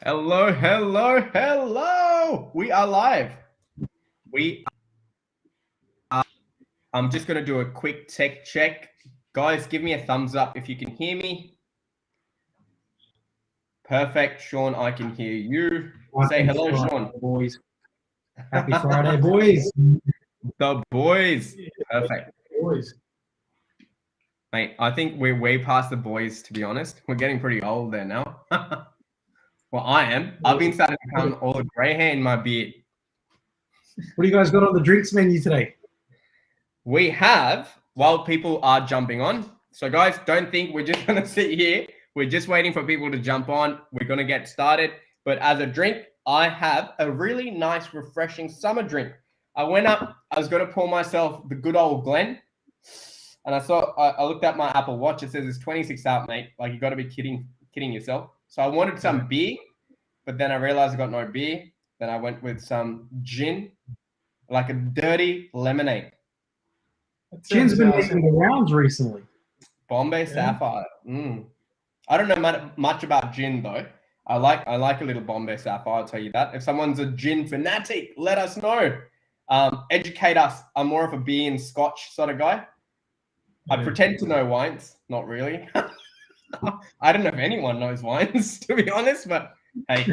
Hello, hello, hello. We are live. I'm just going to do a quick tech check. Guys, give me a thumbs up if you can hear me. Perfect. Sean, I can hear you. Say hello, Sean. Boys. Happy Friday, boys. The boys. Perfect. Boys. Mate, I think we're way past the boys, to be honest. We're getting pretty old there now. Well, I am. I've been starting to become all the grey hair in my beard. What do you guys got on the drinks menu today? We have, while people are jumping on. So guys, don't think we're just going to sit here. We're just waiting for people to jump on. We're going to get started. But as a drink, I have a really nice, refreshing summer drink. I went up, I was going to pour myself the good old Glen. And I looked at my Apple Watch. It says it's 26 out, mate. Like, you got to be kidding yourself. So I wanted some beer, but then I realized I got no beer. Then I went with some gin, like a dirty lemonade. Gin's been making the rounds recently. Bombay Sapphire. I don't know much about gin though. I like a little Bombay Sapphire, I'll tell you that. If someone's a gin fanatic, let us know. Educate us. I'm more of a beer and scotch sort of guy. I pretend to know wines. Not really. I don't know if anyone knows wines, to be honest, but hey,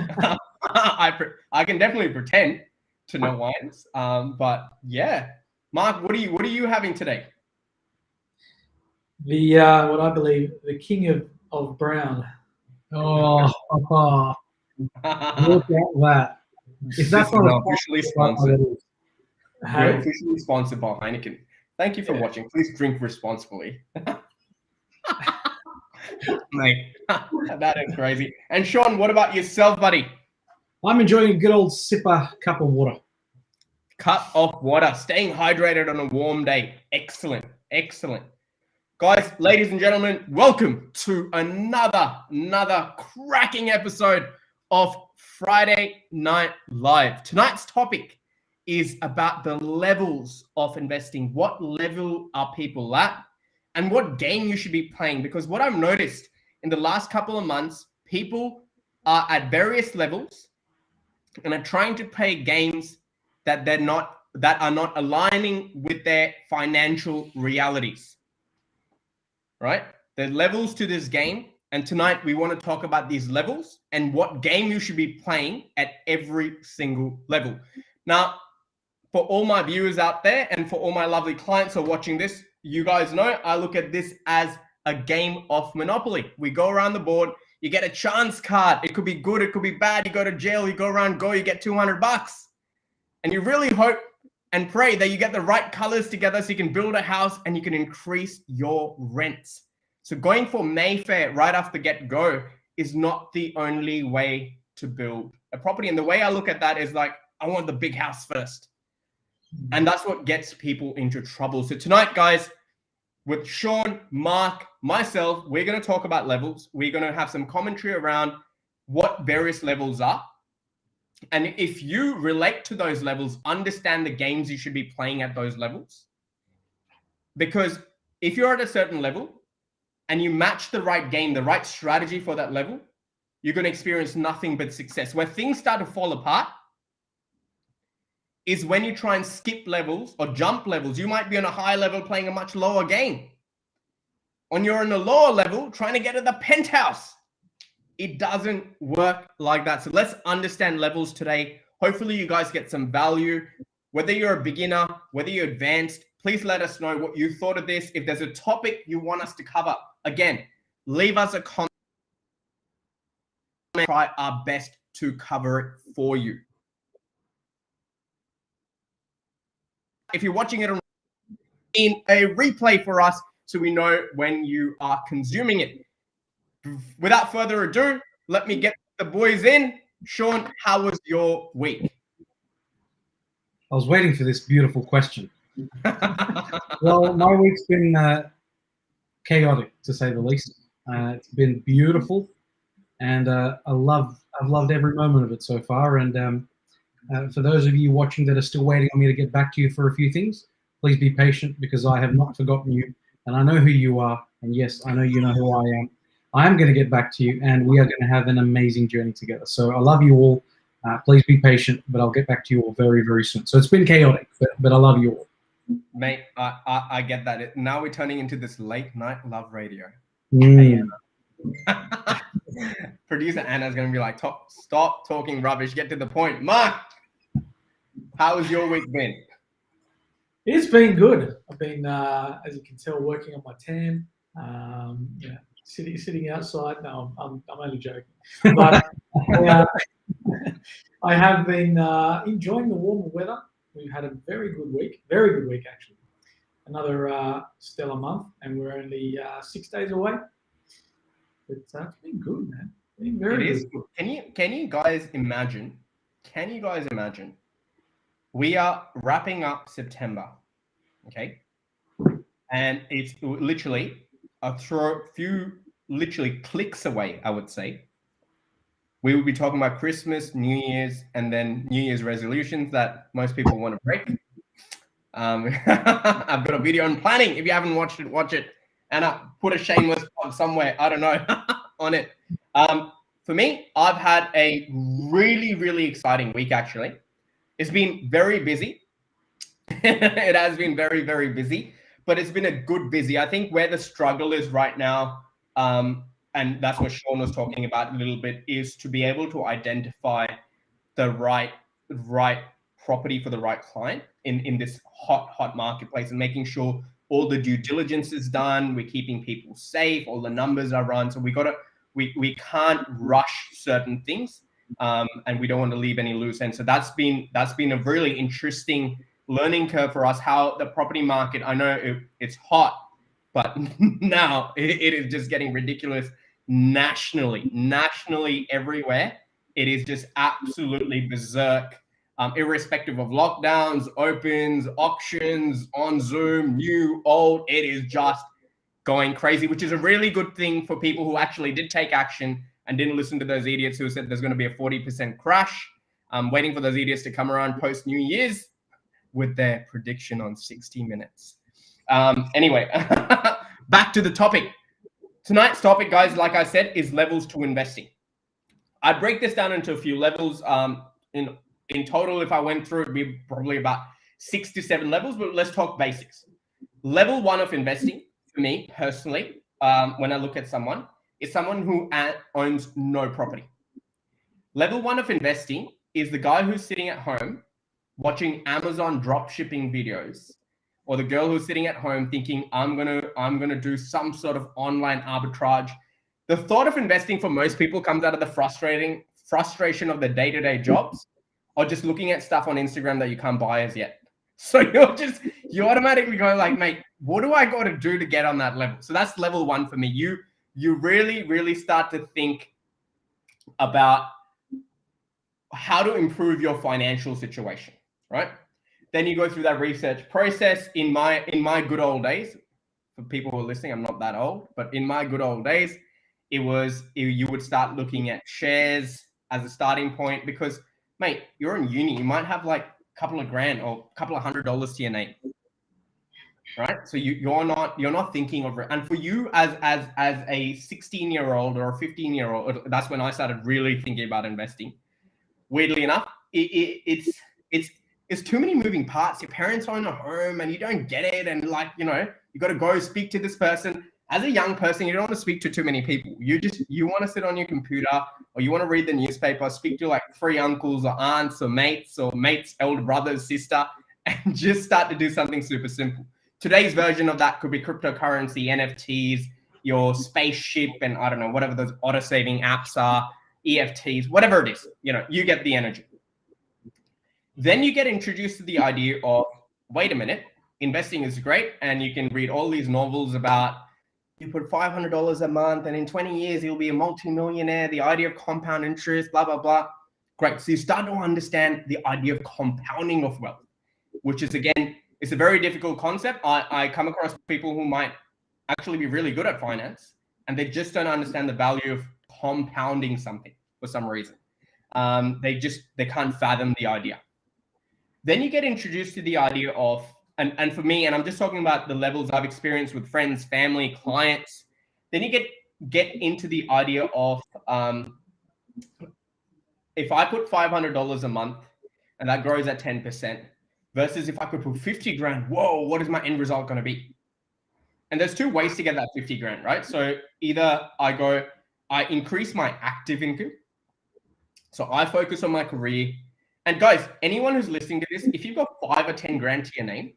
I can definitely pretend to know wines. But yeah. Mark, what are you having today? The what I believe the king of brown. Oh, look at that! If that's not officially sponsored, we're officially sponsored by Heineken. Thank you for watching. Please drink responsibly. Mate, that is crazy. And Sean, what about yourself, buddy? I'm enjoying a good old sipper cup of water. Cup of water, staying hydrated on a warm day. Excellent, excellent. Guys, ladies and gentlemen, welcome to another cracking episode of Friday Night Live. Tonight's topic is about the levels of investing. What level are people at? And what game you should be playing? Because what I've noticed in the last couple of months, people are at various levels and are trying to play games that are not aligning with their financial realities. Right? There are levels to this game, and tonight we want to talk about these levels and what game you should be playing at every single level. Now, for all my viewers out there and for all my lovely clients who are watching this, you guys know I look at this as a game of Monopoly. We go around the board, you get a chance card. It could be good, it could be bad. You go to jail, you go around, you get $200. And you really hope and pray that you get the right colors together so you can build a house and you can increase your rents. So going for Mayfair right off the get-go is not the only way to build a property. And the way I look at that is like, I want the big house first. And that's what gets people into trouble. So tonight, guys, with Sean, Mark, myself, we're going to talk about levels. We're going to have some commentary around what various levels are. And if you relate to those levels, understand the games you should be playing at those levels. Because if you're at a certain level and you match the right game, the right strategy for that level, you're going to experience nothing but success. Where things start to fall apart is when you try and skip levels or jump levels. You might be on a high level playing a much lower game. When you're on a lower level, trying to get to the penthouse. It doesn't work like that. So let's understand levels today. Hopefully you guys get some value. Whether you're a beginner, whether you're advanced, please let us know what you thought of this. If there's a topic you want us to cover, again, leave us a comment. Try our best to cover it for you. If you're watching it in a replay for us, so we know when you are consuming it. Without further ado, let me get the boys in. Sean, how was your week? I was waiting for this beautiful question. Well, my week's been chaotic, to say the least. It's been beautiful, and I've loved every moment of it so far. And for those of you watching that are still waiting on me to get back to you for a few things, please be patient because I have not forgotten you, and I know who you are. And yes, I know you know who I am. I'm going to get back to you, and we are going to have an amazing journey together. So I love you all. Please be patient, but I'll get back to you all very, very soon. So it's been chaotic, but I love you all. Mate, I get that. Now we're turning into this late night love radio. Mm. Producer Anna's going to be like, stop talking rubbish, get to the point. Mark, how has your week been? It's been good. I've been, as you can tell, working on my tan. Sitting outside. No, I'm only joking. But I have been enjoying the warmer weather. We've had a very good week actually. Another stellar month, and we're only 6 days away. But it's been good, man. Been very good. Can you guys imagine? We are wrapping up September, okay? And it's literally a few clicks away, I would say. We will be talking about Christmas, New Year's, and then New Year's resolutions that most people want to break. I've got a video on planning. If you haven't watched it, watch it. And I put a shameless plug somewhere, I don't know, on it. For me, I've had a really, really exciting week, actually. It's been very busy. It has been very, very busy, but it's been a good busy. I think where the struggle is right now, and that's what Sean was talking about a little bit, is to be able to identify the right property for the right client in this hot marketplace, and making sure all the due diligence is done. We're keeping people safe. All the numbers are run. So we can't rush certain things, and we don't want to leave any loose ends. So that's been a really interesting learning curve for us. How the property market, I know it's hot, but now it is just getting ridiculous nationally everywhere. It is just absolutely berserk. Irrespective of lockdowns, opens, auctions, on Zoom, new, old, it is just going crazy, which is a really good thing for people who actually did take action and didn't listen to those idiots who said there's going to be a 40% crash. I'm waiting for those idiots to come around post New Year's with their prediction on 60 Minutes. Anyway, back to the topic. Tonight's topic, guys, like I said, is levels to investing. I break this down into a few levels. In total, if I went through, it'd be probably about 6 to 7 levels, but let's talk basics. Level 1 of investing, for me personally, when I look at someone, is someone who owns no property. Level 1 of investing is the guy who's sitting at home watching Amazon drop shipping videos, or the girl who's sitting at home thinking, I'm gonna do some sort of online arbitrage. The thought of investing for most people comes out of the frustration of the day-to-day jobs, or just looking at stuff on Instagram that you can't buy as yet. So you automatically go like, mate, what do I got to do to get on that level? So that's level 1 for me. You really, really start to think about how to improve your financial situation, right? Then you go through that research process. In my good old days, for people who are listening, I'm not that old, but in my good old days, you would start looking at shares as a starting point, because, mate, you're in uni, you might have like a couple of grand or a couple of $100 to your name, right? So you're not thinking of it. And for you as a 16-year-old or a 15-year-old, that's when I started really thinking about investing. Weirdly enough, it's too many moving parts. Your parents own a home and you don't get it, and like, you got to go speak to this person. As a young person, you don't want to speak to too many people. You want to sit on your computer, or you want to read the newspaper, speak to like 3 uncles or aunts or mates' elder brother, sister, and just start to do something super simple. Today's version of that could be cryptocurrency, NFTs, your spaceship, and I don't know, whatever those auto-saving apps are, EFTs, whatever it is, you get the energy. Then you get introduced to the idea of, wait a minute, investing is great, and you can read all these novels about, you put $500 a month and in 20 years, you'll be a multimillionaire, the idea of compound interest, blah, blah, blah. Great. So you start to understand the idea of compounding of wealth, which is, again, it's a very difficult concept. I come across people who might actually be really good at finance, and they just don't understand the value of compounding something for some reason. They can't fathom the idea. Then you get introduced to the idea of, and for me, and I'm just talking about the levels I've experienced with friends, family, clients, then you get get into the idea of if I put $500 a month and that grows at 10%, versus if I could put 50 grand, whoa, what is my end result going to be? And there's two ways to get that 50 grand, right? So either I increase my active income. So I focus on my career. And guys, anyone who's listening to this, if you've got 5 or 10 grand to your name,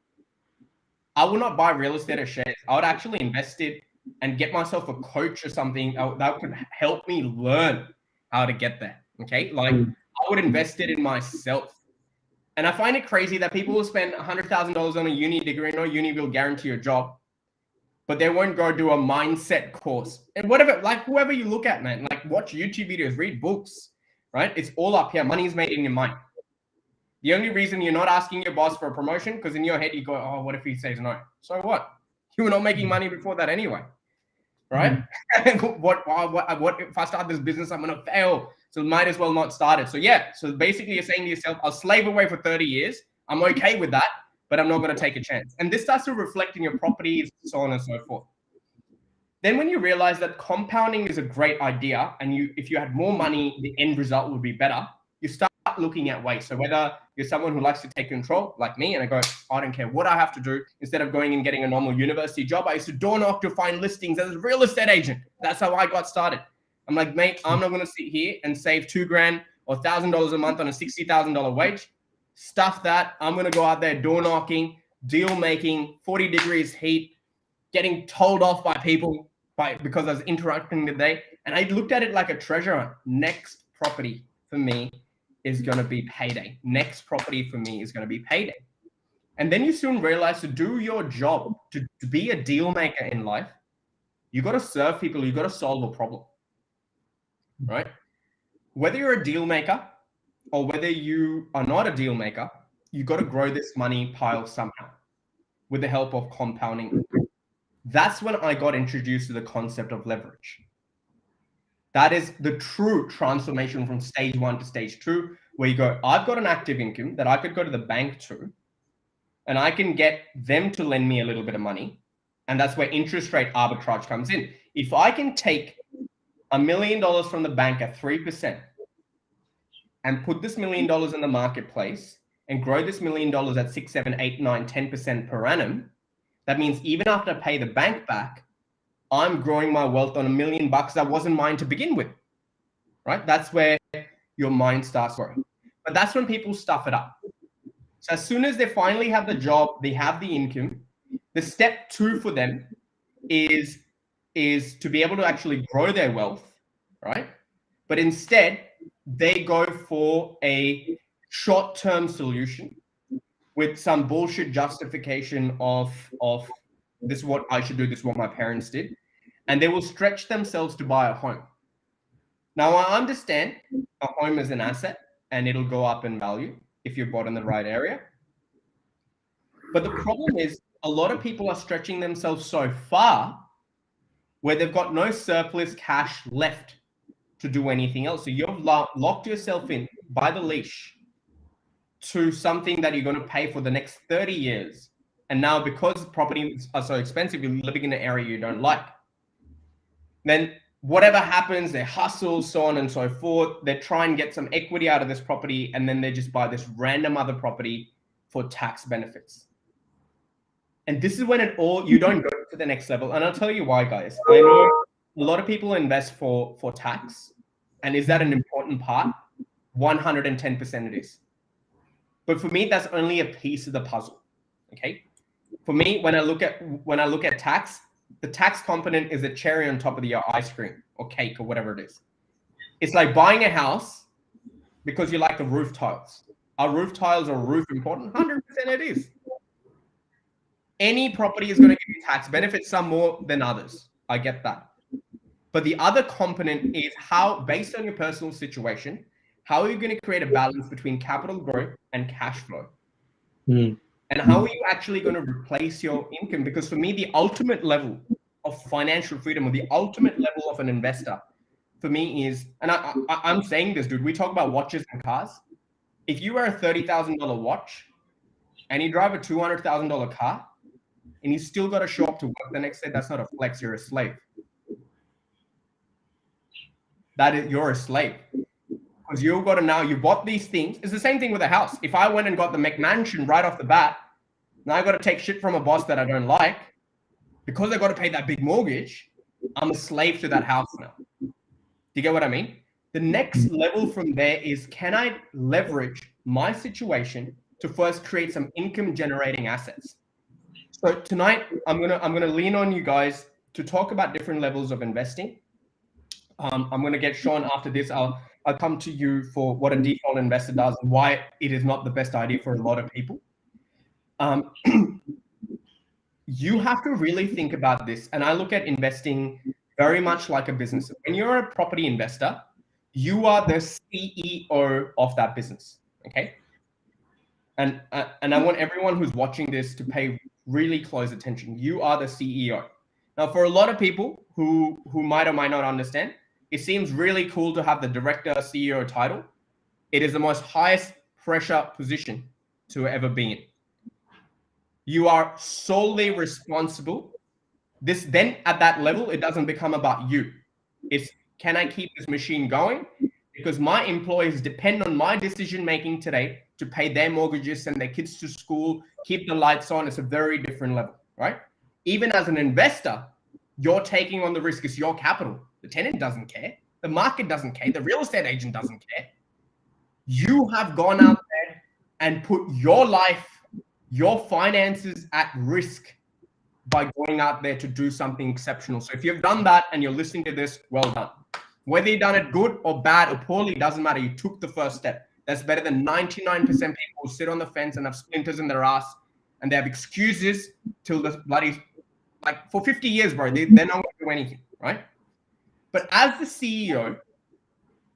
I will not buy real estate or shares. I would actually invest it and get myself a coach or something that could help me learn how to get there. Okay. Like I would invest it in myself. And I find it crazy that people will spend $100,000 on a uni degree. No uni will guarantee a job, but they won't go do a mindset course. And whatever, like whoever you look at, man, like watch YouTube videos, read books, right? It's all up here. Money is made in your mind. The only reason you're not asking your boss for a promotion, because in your head you go, oh, what if he says no? So what? You were not making money before that anyway, right? What if I start this business, I'm going to fail. So might as well not start it. So yeah, so basically you're saying to yourself, I'll slave away for 30 years. I'm okay with that, but I'm not going to take a chance. And this starts to reflect in your properties, so on and so forth. Then when you realize that compounding is a great idea, and if you had more money, the end result would be better, you start looking at ways. So whether you're someone who likes to take control like me, and I go, I don't care what I have to do. Instead of going and getting a normal university job, I used to door knock to find listings as a real estate agent. That's how I got started. I'm like, mate, I'm not going to sit here and save $2 grand or $1,000 a month on a $60,000 wage. Stuff that. I'm going to go out there door knocking, deal making, 40 degrees heat, getting told off by people because I was interacting today. And I looked at it like a treasure hunt. Next property for me is going to be payday. Next property for me is going to be payday. And then you soon realize to do your job, to be a deal maker in life, you got to serve people. You got to solve a problem, right? Whether you're a deal maker or whether you are not a deal maker, you got to grow this money pile somehow with the help of compounding. That's when I got introduced to the concept of leverage. That is the true transformation from stage 1 to stage 2, where you go, I've got an active income that I could go to the bank to, and I can get them to lend me a little bit of money. And that's where interest rate arbitrage comes in. If I can take $1 million from the bank at 3% and put this $1 million in the marketplace and grow this $1 million at 6, 7, 8, 9, 10% per annum, that means even after I pay the bank back, I'm growing my wealth on $1 million that wasn't mine to begin with, right? That's where your mind starts growing. But that's when people stuff it up. So as soon as they finally have the job, they have the income, the step 2 for them is to be able to actually grow their wealth, right? But instead, they go for a short-term solution with some bullshit justification of this is what I should do, this is what my parents did. And they will stretch themselves to buy a home. Now, I understand a home is an asset and it'll go up in value if you're bought in the right area. But the problem is a lot of people are stretching themselves so far where they've got no surplus cash left to do anything else. So you've locked yourself in by the leash to something that you're going to pay for the next 30 years. And now because properties are so expensive, you're living in an area you don't like. Then whatever happens, they hustle, so on and so forth. They try and get some equity out of this property, and then they just buy this random other property for tax benefits. And this is when you don't go to the next level. And I'll tell you why, guys. I know a lot of people invest for tax. And is that an important part? 110% it is. But for me, that's only a piece of the puzzle. Okay. For me, when I look at tax, the tax component is a cherry on top of your ice cream or cake or whatever it is. It's like buying a house because you like the roof tiles. Are roof tiles or roof important? 100% it is. Any property is going to give you tax benefits, some more than others. I get that. But the other component is how, based on your personal situation, how are you going to create a balance between capital growth and cash flow? And how are you actually going to replace your income? Because for me, the ultimate level of financial freedom, or the ultimate level of an investor, for me is, and I'm saying this, dude, we talk about watches and cars. If you wear a $30,000 watch and you drive a $200,000 car and you still got to show up to work the next day, that's not a flex, you're a slave. you're a slave. Because you've got to now, you bought these things. It's the same thing with a house. If I went and got the McMansion right off the bat, now I got to take shit from a boss that I don't like because I got to pay that big mortgage. I'm a slave to that house now. Do you get what I mean? The next level from there is, can I leverage my situation to first create some income generating assets? So tonight I'm gonna lean on you guys to talk about different levels of investing. I'm gonna get Sean after this. I'll come to you for what a default investor does and why it is not the best idea for a lot of people. You have to really think about this. And I look at investing very much like a business. When you're a property investor, you are the CEO of that business, okay? And I want everyone who's watching this to pay really close attention. You are the CEO. Now, for a lot of people who might or might not understand, it seems really cool to have the director CEO title. It is the most highest pressure position to ever be in. You are solely responsible. Then at that level, it doesn't become about you. It's, can I keep this machine going? Because my employees depend on my decision-making today to pay their mortgages, send their kids to school, keep the lights on. It's a very different level, right? Even as an investor, you're taking on the risk. It's your capital. The tenant doesn't care. The market doesn't care. The real estate agent doesn't care. You have gone out there and put your life, your finances at risk by going out there to do something exceptional. So if you've done that and you're listening to this, well done. Whether you've done it good or bad or poorly, doesn't matter. You took the first step. That's better than 99% people who sit on the fence and have splinters in their ass and they have excuses till the bloody, like for 50 years, bro, they're not going to do anything, right? But as the CEO,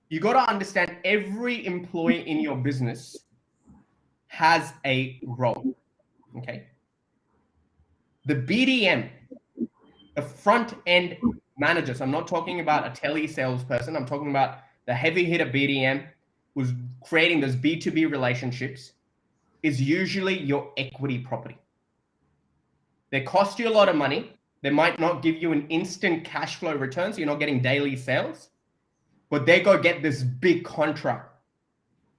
you got to understand every employee in your business has a role, okay? The BDM, the front end manager, so I'm not talking about a tele salesperson, I'm talking about the heavy hitter BDM who's creating those B2B relationships, is usually your equity property. They cost you a lot of money. They might not give you an instant cash flow return, so you're not getting daily sales, but they go get this big contract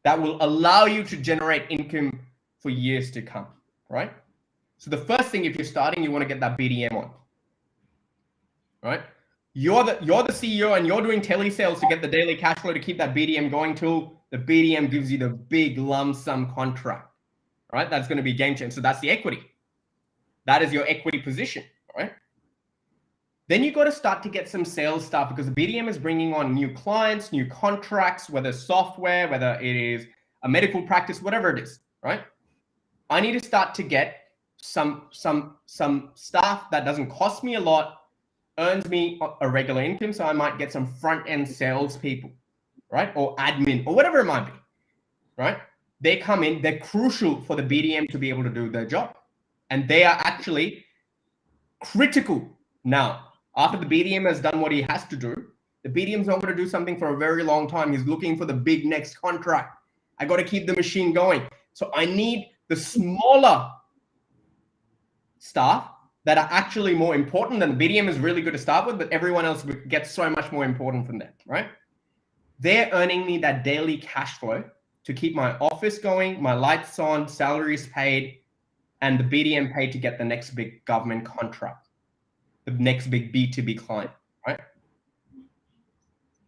that will allow you to generate income for years to come, right? So the first thing, if you're starting, you want to get that BDM on, right? You're the CEO and you're doing telesales to get the daily cash flow to keep that BDM going till the BDM gives you the big lump sum contract, right? That's going to be game changer. So that's the equity. That is your equity position, right? Then you got to start to get some sales stuff because the BDM is bringing on new clients, new contracts, whether software, whether it is a medical practice, whatever it is, right? I need to start to get some staff that doesn't cost me a lot, earns me a regular income. So I might get some front end sales people, right? Or admin or whatever it might be, right? They come in, they're crucial for the BDM to be able to do their job. And they are actually critical now. After the BDM has done what he has to do, the BDM's not going to do something for a very long time. He's looking for the big next contract. I got to keep the machine going. So I need the smaller staff that are actually more important than the BDM is really good to start with, but everyone else gets so much more important from that, right? They're earning me that daily cash flow to keep my office going, my lights on, salaries paid, and the BDM paid to get the next big government contract, the next big B2B client, right?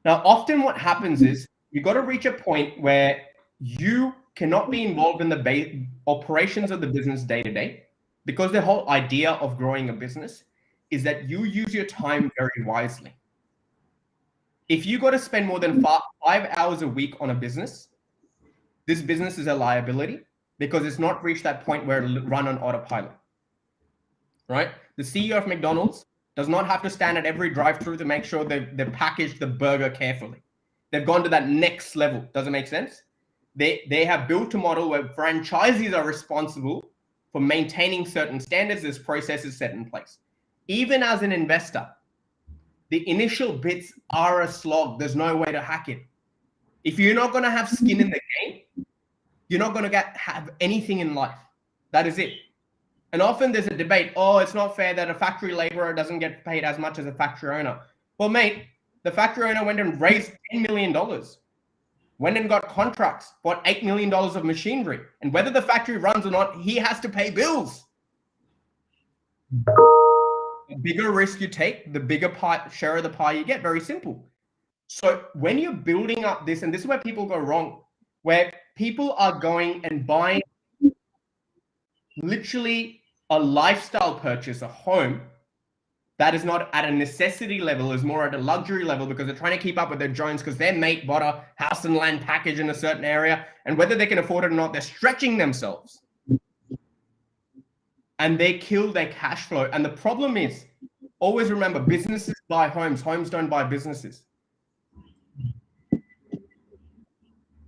Now, often what happens is you got to reach a point where you cannot be involved in the operations of the business day to day, because the whole idea of growing a business is that you use your time very wisely. If you got to spend more than 5 hours a week on a business, this business is a liability because it's not reached that point where it'll run on autopilot, right? The CEO of McDonald's does not have to stand at every drive-through to make sure they've packaged the burger carefully. They've gone to that next level. Does it make sense? They have built a model where franchisees are responsible for maintaining certain standards. There's processes set in place. Even as an investor, the initial bits are a slog. There's no way to hack it. If you're not going to have skin in the game, you're not going to have anything in life. That is it. And often there's a debate, oh, it's not fair that a factory laborer doesn't get paid as much as a factory owner. Well, mate, The factory owner went and raised $10 million. Went and got contracts, bought $8 million of machinery. And whether the factory runs or not, he has to pay bills. The bigger risk you take, the bigger share of the pie you get. Very simple. So when you're building up this, and this is where people go wrong, where people are going and buying literally a lifestyle purchase, a home, that is not at a necessity level, is more at a luxury level because they're trying to keep up with their Jones because their mate bought a house and land package in a certain area. And whether they can afford it or not, they're stretching themselves. And they kill their cash flow. And the problem is, always remember, businesses buy homes. Homes don't buy businesses.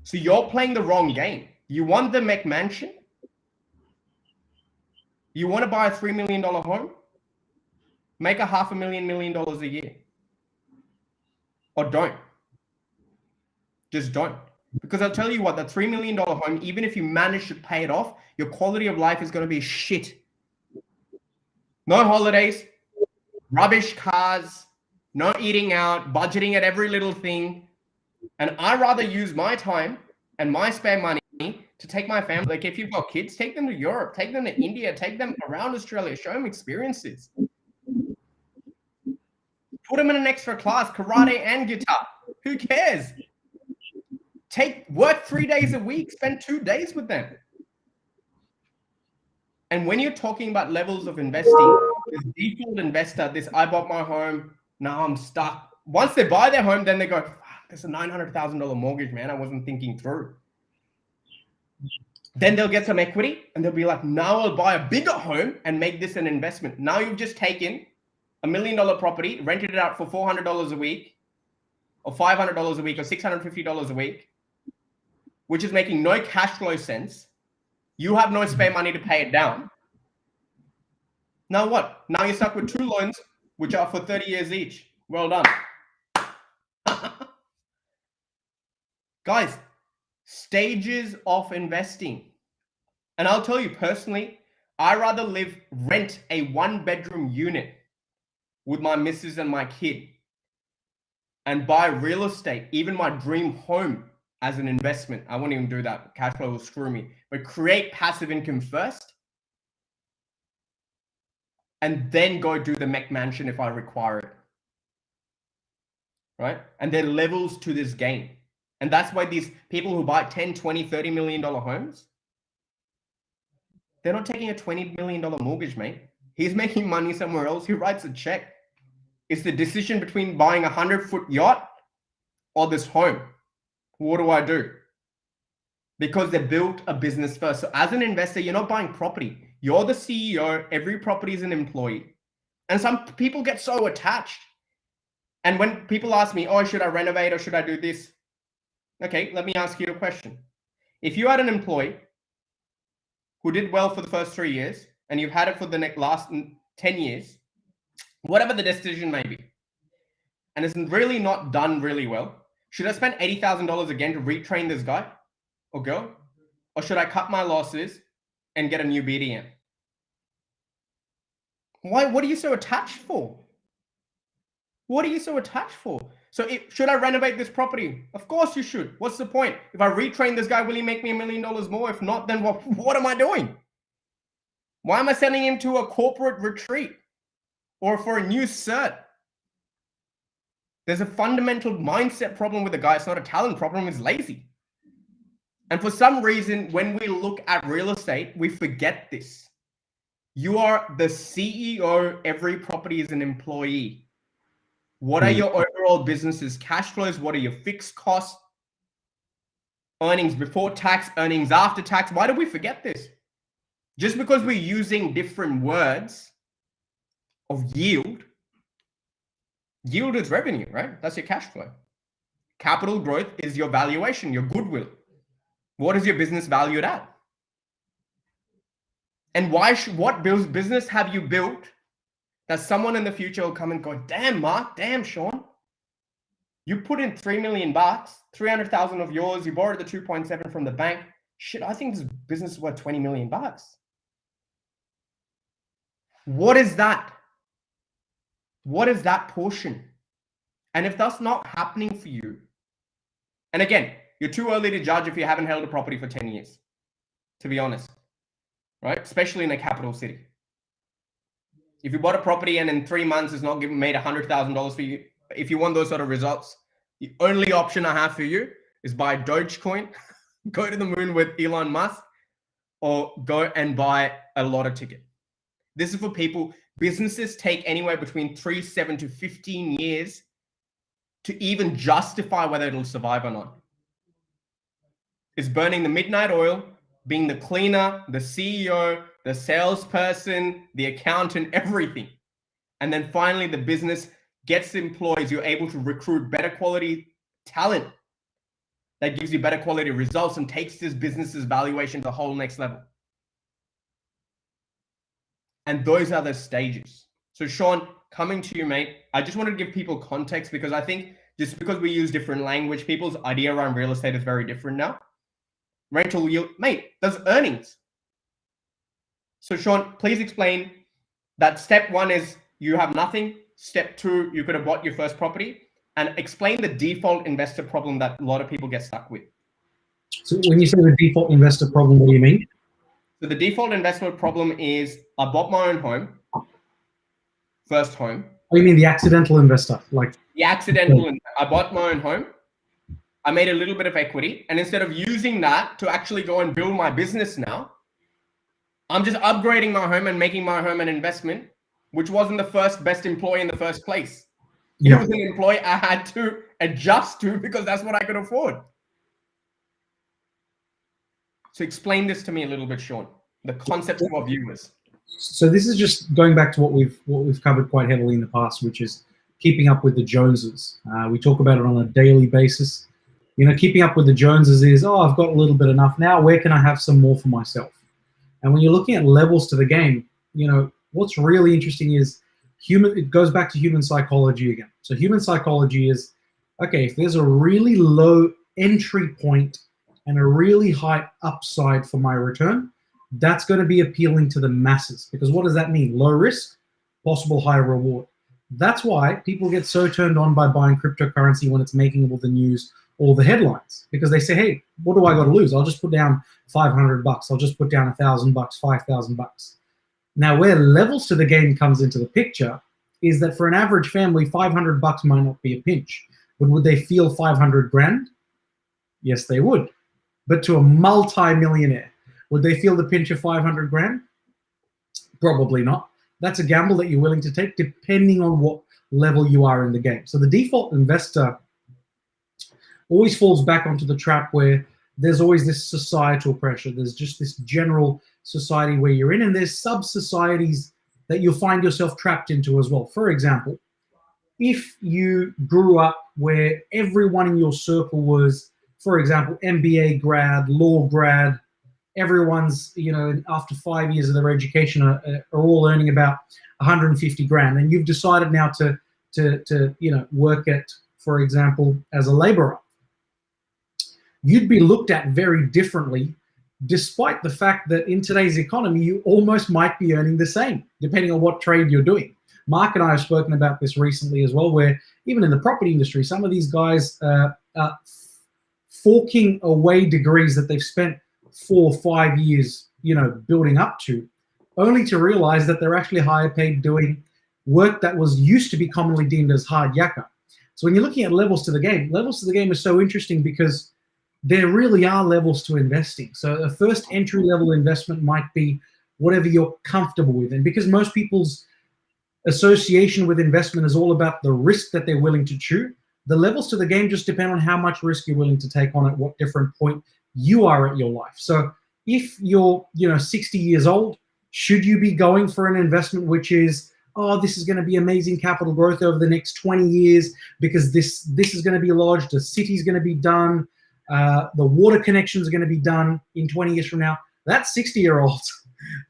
So you're playing the wrong game. You want the McMansion? You want to buy a $3 million home? Make a $500,000 million a year. Or don't. Just don't. Because I'll tell you what, the $3 million home, even if you manage to pay it off, your quality of life is going to be shit. No holidays, rubbish cars, no eating out, budgeting at every little thing. And I'd rather use my time and my spare money to take my family. Like if you've got kids, take them to Europe, take them to India, take them around Australia, show them experiences. Put them in an extra class, karate and guitar. Who cares? Work 3 days a week, spend 2 days with them. And when you're talking about levels of investing, this default investor, this I bought my home, now I'm stuck. Once they buy their home, then they go, there's a $900,000 mortgage, man. I wasn't thinking through. Then they'll get some equity and they'll be like, now I'll buy a bigger home and make this an investment. Now you've just taken $1 million property, rented it out for $400 a week or $500 a week or $650 a week, which is making no cash flow sense. You have no spare money to pay it down. Now what? Now you're stuck with 2 loans, which are for 30 years each. Well done. Guys, stages of investing. And I'll tell you personally, I rather rent a 1-bedroom unit with my missus and my kid and buy real estate, even my dream home, as an investment. I won't even do that. Cash flow will screw me. But create passive income first and then go do the McMansion if I require it. Right? And there are levels to this game. And that's why these people who buy 10, 20, $30 million homes, they're not taking a $20 million mortgage, mate. He's making money somewhere else. He writes a check. It's the decision between buying a 100-foot yacht or this home. What do I do? Because they built a business first. So as an investor, you're not buying property. You're the CEO. Every property is an employee. And some people get so attached. And when people ask me, oh, should I renovate or should I do this? Okay, let me ask you a question. If you had an employee who did well for the first 3 years and you've had it for the last 10 years, whatever the decision may be, and it's really not done really well, should I spend $80,000 again to retrain this guy or girl? Or should I cut my losses and get a new BDM? Why? What are you so attached for? What are you so attached for? So should I renovate this property? Of course you should. What's the point? If I retrain this guy, will he make me $1 million more? If not, then what am I doing? Why am I sending him to a corporate retreat or for a new cert? There's a fundamental mindset problem with the guy. It's not a talent problem. He's lazy. And for some reason, when we look at real estate, we forget this. You are the CEO. Every property is an employee. What are your overall business's cash flows? What are your fixed costs? Earnings before tax, earnings after tax. Why do we forget this? Just because we're using different words of yield. Yield is revenue, right? That's your cash flow. Capital growth is your valuation, your goodwill. What is your business valued at? And what business have you built that someone in the future will come and go, damn, Mark, damn, Sean, you put in $3 million, 300,000 of yours, you borrowed the 2.7 from the bank. Shit, I think this business is worth $20 million. What is that? What is that portion? And if that's not happening for you, and again, you're too early to judge if you haven't held a property for 10 years, to be honest, right? Especially in a capital city. If you bought a property and in 3 months it's not made $100,000 for you, if you want those sort of results, the only option I have for you is buy Dogecoin, go to the moon with Elon Musk, or go and buy a lotto ticket. This is for people. Businesses take anywhere between 7 to 15 years to even justify whether it'll survive or not. It's burning the midnight oil, being the cleaner, the CEO, the salesperson, the accountant, everything. And then finally the business gets employees. You're able to recruit better quality talent that gives you better quality results and takes this business's valuation to the whole next level. And those are the stages. So Sean, coming to you, mate, I just wanted to give people context because I think just because we use different language, people's idea around real estate is very different now. Rental yield, mate, there's earnings. So Sean, please explain that step one is you have nothing. Step two, you could have bought your first property, and explain the default investor problem that a lot of people get stuck with. So when you say the default investor problem, what do you mean? So the default investment problem is I bought my own home, first home. Oh, you mean the accidental investor? Like the accidental, I bought my own home. I made a little bit of equity. And instead of using that to actually go and build my business now, I'm just upgrading my home and making my home an investment, which wasn't the first best employee in the first place. Yeah. It was an employee I had to adjust to because that's what I could afford. So explain this to me a little bit, Sean, the concept to our viewers. So this is just going back to what we've covered quite heavily in the past, which is keeping up with the Joneses. We talk about it on a daily basis. You know, keeping up with the Joneses is, oh, I've got a little bit enough now. Where can I have some more for myself? And when you're looking at levels to the game, you know, what's really interesting is it goes back to human psychology again. So human psychology is, okay, if there's a really low entry point and a really high upside for my return, that's going to be appealing to the masses. Because what does that mean? Low risk, possible high reward. That's why people get so turned on by buying cryptocurrency when it's making all the news, all the headlines, because they say, hey, what do I got to lose? I'll just put down $500. I'll just put down $1,000, $5,000. Now, where levels to the game comes into the picture is that for an average family, $500 might not be a pinch, but would they feel 500 grand? Yes, they would. But to a multi-millionaire, would they feel the pinch of 500 grand? Probably not. That's a gamble that you're willing to take depending on what level you are in the game. So the default investor always falls back onto the trap where there's always this societal pressure. There's just this general society where you're in, and there's sub-societies that you'll find yourself trapped into as well. For example, if you grew up where everyone in your circle was, for example, MBA grad, law grad, everyone's, you know, after 5 years of their education are all earning about 150 grand, and you've decided now to you know, work at, for example, as a laborer, you'd be looked at very differently, despite the fact that in today's economy, you almost might be earning the same, depending on what trade you're doing. Mark and I have spoken about this recently as well, where even in the property industry, some of these guys are forking away degrees that they've spent 4 or 5 years, you know, building up to, only to realize that they're actually higher paid doing work that was used to be commonly deemed as hard yakka. So when you're looking at levels to the game is so interesting because there really are levels to investing. So a first entry level investment might be whatever you're comfortable with. And because most people's association with investment is all about the risk that they're willing to chew, the levels to the game just depend on how much risk you're willing to take on at what different point you are at your life. So if you're, you know, 60 years old, should you be going for an investment which is, oh, this is going to be amazing capital growth over the next 20 years because this is going to be lodged, the city's going to be done, the water connections are going to be done in 20 years from now. That 60-year-old's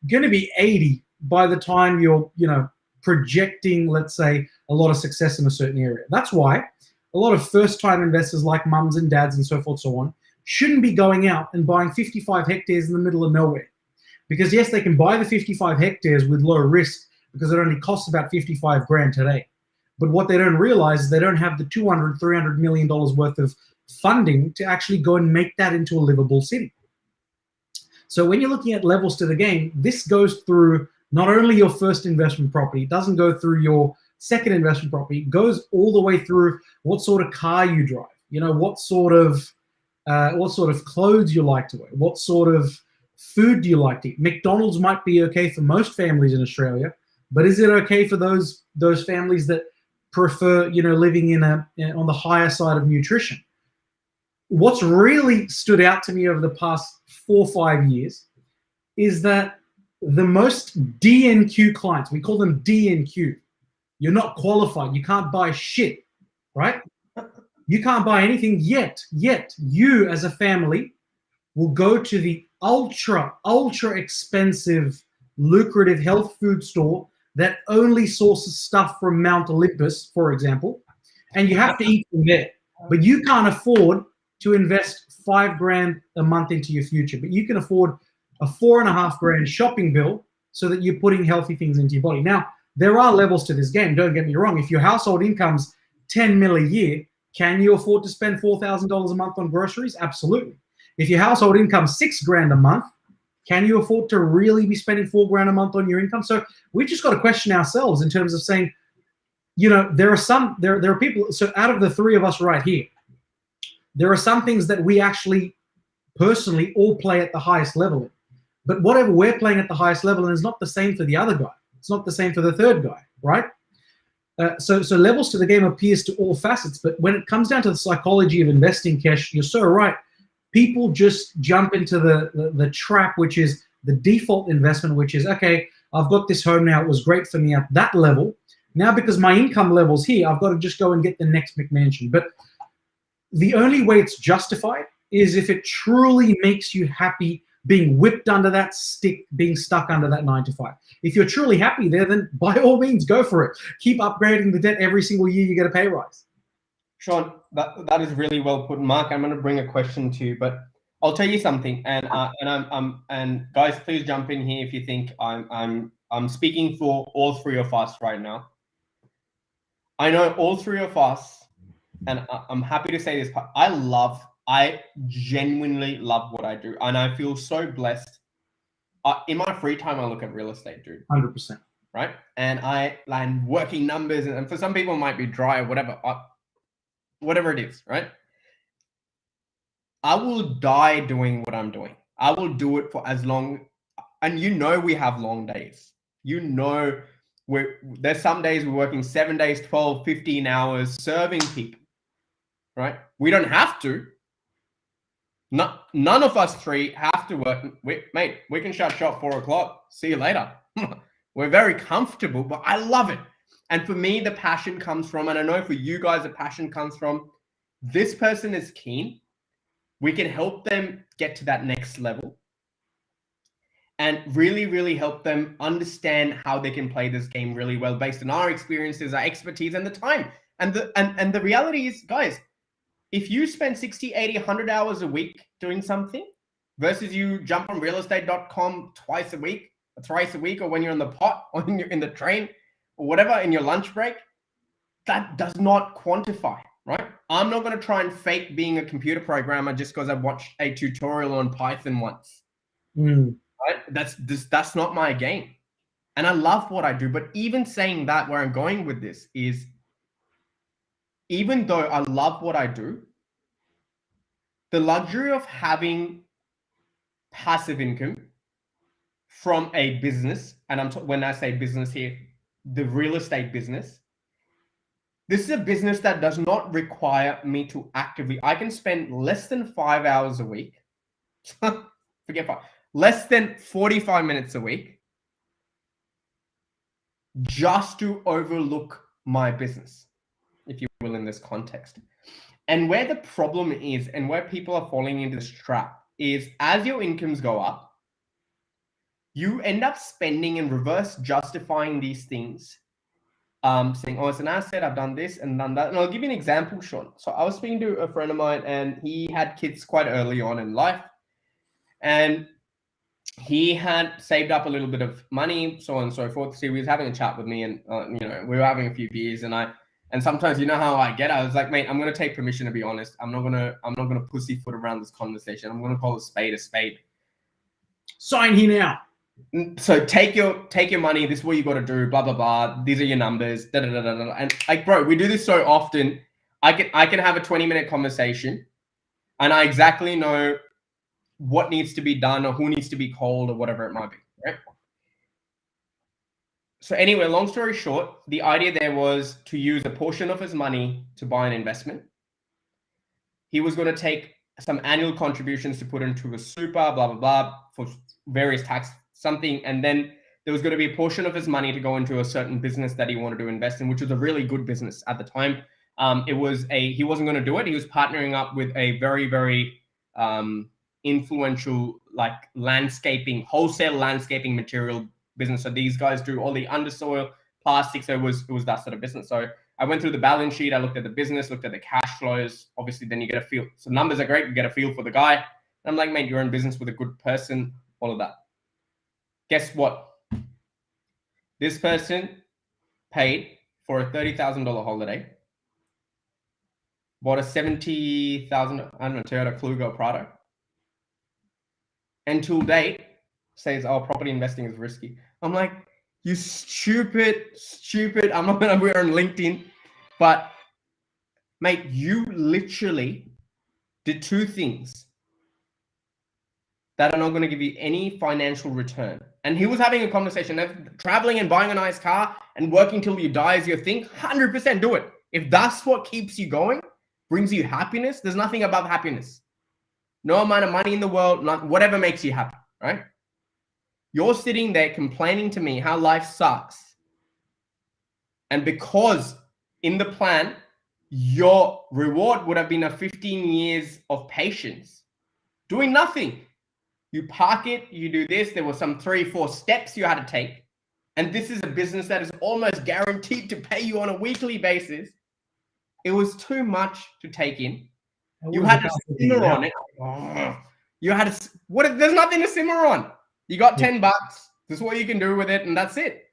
going to be 80 by the time you're, you know, projecting, let's say, a lot of success in a certain area. That's why a lot of first-time investors like mums and dads and so forth and so on shouldn't be going out and buying 55 hectares in the middle of nowhere. Because yes, they can buy the 55 hectares with low risk because it only costs about 55 grand today. But what they don't realize is they don't have the $200, $300 million worth of funding to actually go and make that into a livable city. So when you're looking at levels to the game, this goes through not only your first investment property, it doesn't go through your second investment property, it goes all the way through what sort of car you drive, what sort of clothes you like to wear, what sort of food do you like to eat. McDonald's might be okay for most families in Australia, but is it okay for those families that prefer, living on the higher side of nutrition? What's really stood out to me over the past 4 or 5 years is that the most DNQ clients, we call them DNQ, you're not qualified, you can't buy shit, right? You can't buy anything yet you as a family will go to the ultra expensive, lucrative health food store that only sources stuff from Mount Olympus, for example, and you have to eat from there. But you can't afford to invest $5,000 a month into your future, but you can afford a $4,500 shopping bill so that you're putting healthy things into your body. Now, there are levels to this game, don't get me wrong. If your household income's $10 million a year, can you afford to spend $4,000 a month on groceries? Absolutely. If your household income's $6,000 a month, can you afford to really be spending $4,000 a month on your income? So we've just got to question ourselves in terms of saying, there are people, so out of the three of us right here, there are some things that we actually personally all play at the highest level in. But whatever we're playing at the highest level in is not the same for the other guy. It's not the same for the third guy, right? So levels to the game appears to all facets, but when it comes down to the psychology of investing, Kesh, you're so right. People just jump into the trap, which is the default investment, which is, okay, I've got this home now. It was great for me at that level. Now, because my income level's here, I've got to just go and get the next McMansion. But the only way it's justified is if it truly makes you happy being whipped under that stick, being stuck under that 9 to 5. If you're truly happy there, then by all means, go for it. Keep upgrading the debt every single year you get a pay rise. Sean, that is really well put. Mark, I'm going to bring a question to you, but I'll tell you something, and guys, please jump in here if you think I'm speaking for all three of us right now. I know all three of us, and I'm happy to say this, I genuinely love what I do, and I feel so blessed. In my free time, I look at real estate, dude. 100%. Right? And I'm working numbers, and for some people it might be dry or whatever it is, right? I will die doing what I'm doing. I will do it for as long, and we have long days. There's some days we're working 7 days, 12, 15 hours serving people, right? We don't have to. None of us three have to work. We can shut shop 4 o'clock. See you later. We're very comfortable, but I love it. And for me, the passion comes from, and I know for you guys, the passion comes from, this person is keen. We can help them get to that next level and really, really help them understand how they can play this game really well based on our experiences, our expertise, and the time. And the reality is, guys, if you spend 60, 80, 100 hours a week doing something versus you jump on realestate.com twice a week, or thrice a week, or when you're in the pot, or when you're in the train, or whatever, in your lunch break, that does not quantify, right? I'm not going to try and fake being a computer programmer just because I watched a tutorial on Python once. Right? That's not my game. And I love what I do. But even saying that, where I'm going with this is, even though I love what I do, the luxury of having passive income from a business, and when I say business here, the real estate business, this is a business that does not require me to actively, I can spend less than 5 hours a week, forget 5, less than 45 minutes a week just to overlook my business, if you will, in this context. And where the problem is, and where people are falling into this trap, is as your incomes go up, you end up spending and reverse justifying these things, saying, oh, it's an asset, I've done this and done that. And I'll give you an example, Sean. So I was speaking to a friend of mine, and he had kids quite early on in life, and he had saved up a little bit of money, so on and so forth. So he was having a chat with me, and we were having a few beers, and I And sometimes, you know how I get, I was like, mate, I'm going to take permission to be honest. I'm not going to pussyfoot around this conversation. I'm going to call a spade a spade. Sign here now. So take your money. This is what you got to do. Blah blah blah. These are your numbers. Da, da, da, da, da. And like, bro, we do this so often. I can have a 20-minute conversation, and I exactly know what needs to be done or who needs to be called or whatever it might be. Right? So anyway, long story short, the idea there was to use a portion of his money to buy an investment. He was going to take some annual contributions to put into a super, blah blah blah, for various tax something, and then there was going to be a portion of his money to go into a certain business that he wanted to invest in, which was a really good business at the time. He wasn't going to do it. He was partnering up with a very, very influential, like wholesale landscaping material business. So these guys do all the undersoil, plastics. So it was that sort of business. So I went through the balance sheet. I looked at the business, looked at the cash flows. Obviously, then you get a feel. So numbers are great. You get a feel for the guy. And I'm like, mate, you're in business with a good person, all of that. Guess what? This person paid for a $30,000 holiday, bought a $70,000, I don't know, Toyota Kluger product, and till date says, oh, property investing is risky. I'm like, you stupid. I'm not going to be on LinkedIn, but mate, you literally did two things that are not going to give you any financial return. And he was having a conversation of traveling and buying a nice car and working till you die is your thing. 100% do it. If that's what keeps you going, brings you happiness, there's nothing above happiness. No amount of money in the world, whatever makes you happy, right? You're sitting there complaining to me how life sucks. And because in the plan, your reward would have been a 15 years of patience, doing nothing. You park it, you do this. There were some 3-4 steps you had to take. And this is a business that is almost guaranteed to pay you on a weekly basis. It was too much to take in. You had to simmer on it. You had to, there's nothing to simmer on. You got $10. This is what you can do with it, and that's it.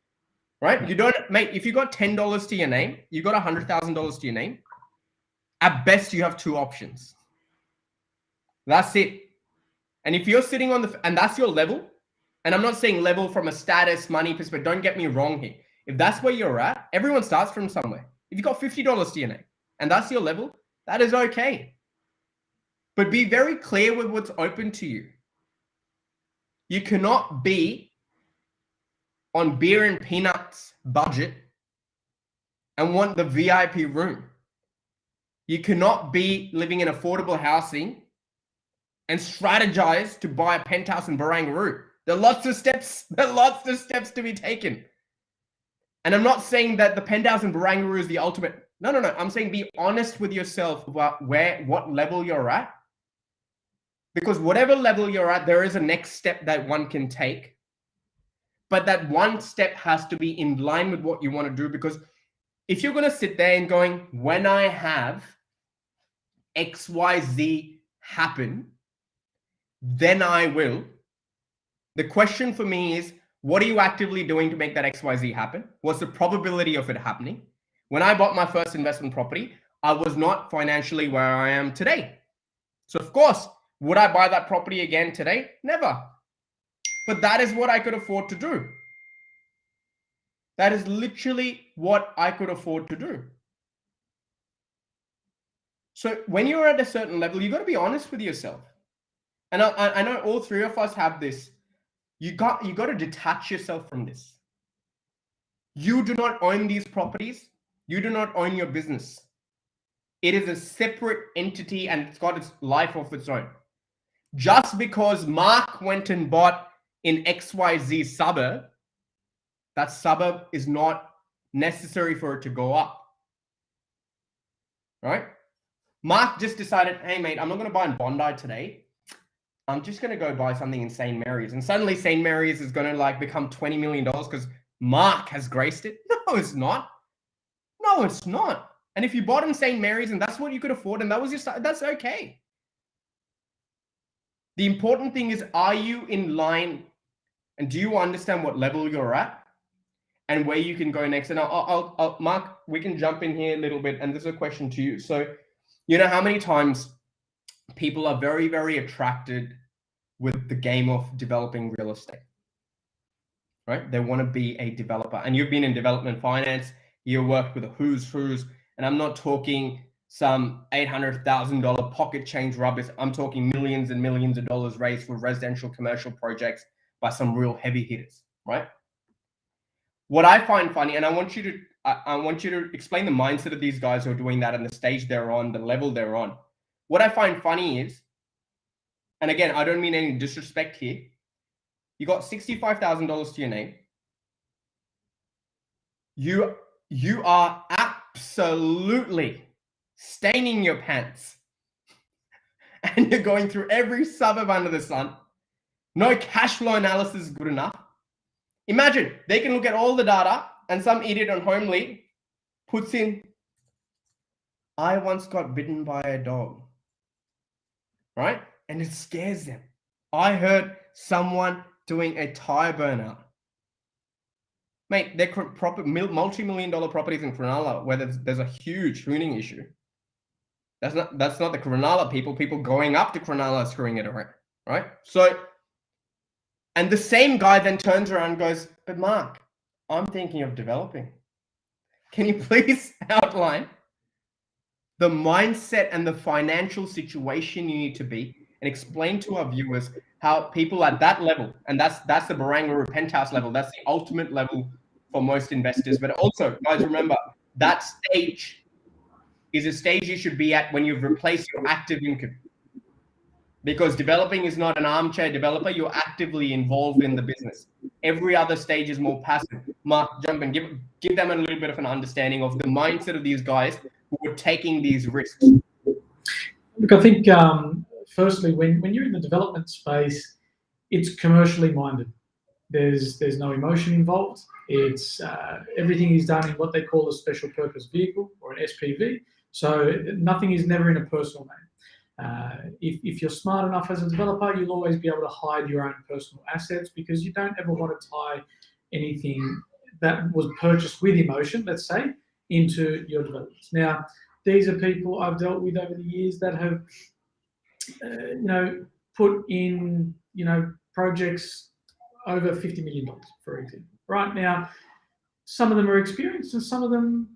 Right? You don't, mate, if you got $10 to your name, you got $100,000 to your name. At best, you have two options. That's it. And if you're sitting on and that's your level, and I'm not saying level from a status, money perspective, don't get me wrong here. If that's where you're at, everyone starts from somewhere. If you got $50 to your name and that's your level, that is okay. But be very clear with what's open to you. You cannot be on beer and peanuts budget and want the VIP room. You cannot be living in affordable housing and strategize to buy a penthouse in Barangaroo. There are lots of steps. To be taken. And I'm not saying that the penthouse in Barangaroo is the ultimate. No. I'm saying be honest with yourself about what level you're at. Because whatever level you're at, there is a next step that one can take. But that one step has to be in line with what you want to do. Because if you're going to sit there and going, when I have XYZ happen, then I will. The question for me is, what are you actively doing to make that XYZ happen? What's the probability of it happening? When I bought my first investment property, I was not financially where I am today. So of course, would I buy that property again today? Never. But that is what I could afford to do. That is literally what I could afford to do. So when you're at a certain level, you've got to be honest with yourself. And I know all three of us have this. You got to detach yourself from this. You do not own these properties. You do not own your business. It is a separate entity and it's got its life of its own. Just because Mark went and bought in XYZ suburb, that suburb is not necessary for it to go up. Right? Mark just decided, hey mate, I'm not going to buy in Bondi today. I'm just going to go buy something in St. Mary's. And suddenly St. Mary's is going to like become $20 million because Mark has graced it. No, it's not. No, it's not. And if you bought in St. Mary's and that's what you could afford and that was your, that's okay. The important thing is, are you in line and do you understand what level you're at? and where you can go next. And I'll Mark, we can jump in here a little bit. And this is a question to you. So, you know how many times people are very, very attracted with the game of developing real estate, right? They want to be a developer. And you've been in development finance. You work with a who's. And I'm not talking some $800,000 pocket change rubbish. I'm talking millions and millions of dollars raised for residential commercial projects by some real heavy hitters, right? What I find funny, and I want you to explain the mindset of these guys who are doing that and the stage they're on, the level they're on. What I find funny is, and again, I don't mean any disrespect here, you got $65,000 to your name. You are absolutely staining your pants. And you're going through every suburb under the sun. No cash flow analysis is good enough. Imagine they can look at all the data and some idiot on Homely puts in, I once got bitten by a dog, right? And it scares them. I heard someone doing a tire burnout. Mate, they're multi-million dollar properties in Cronulla where there's a huge hooning issue. That's not the Cronulla people going up to Cronulla screwing it around, right? So, and the same guy then turns around and goes, but Mark, I'm thinking of developing. Can you please outline the mindset and the financial situation you need to be and explain to our viewers how people at that level, and that's the Barangaroo penthouse level, that's the ultimate level for most investors. But also, guys, remember, that stage is a stage you should be at when you've replaced your active income. Because developing is not an armchair developer, you're actively involved in the business. Every other stage is more passive. Mark, jump in, give them a little bit of an understanding of the mindset of these guys who are taking these risks. Look, I think, firstly, when you're in the development space, it's commercially minded. There's no emotion involved. It's everything is done in what they call a special purpose vehicle or an SPV. So nothing is never in a personal name. If you're smart enough as a developer, you'll always be able to hide your own personal assets because you don't ever want to tie anything that was purchased with emotion, let's say, into your developments. Now, these are people I've dealt with over the years that have, put in, projects over $50 million, for example. Right now, some of them are experienced and some of them,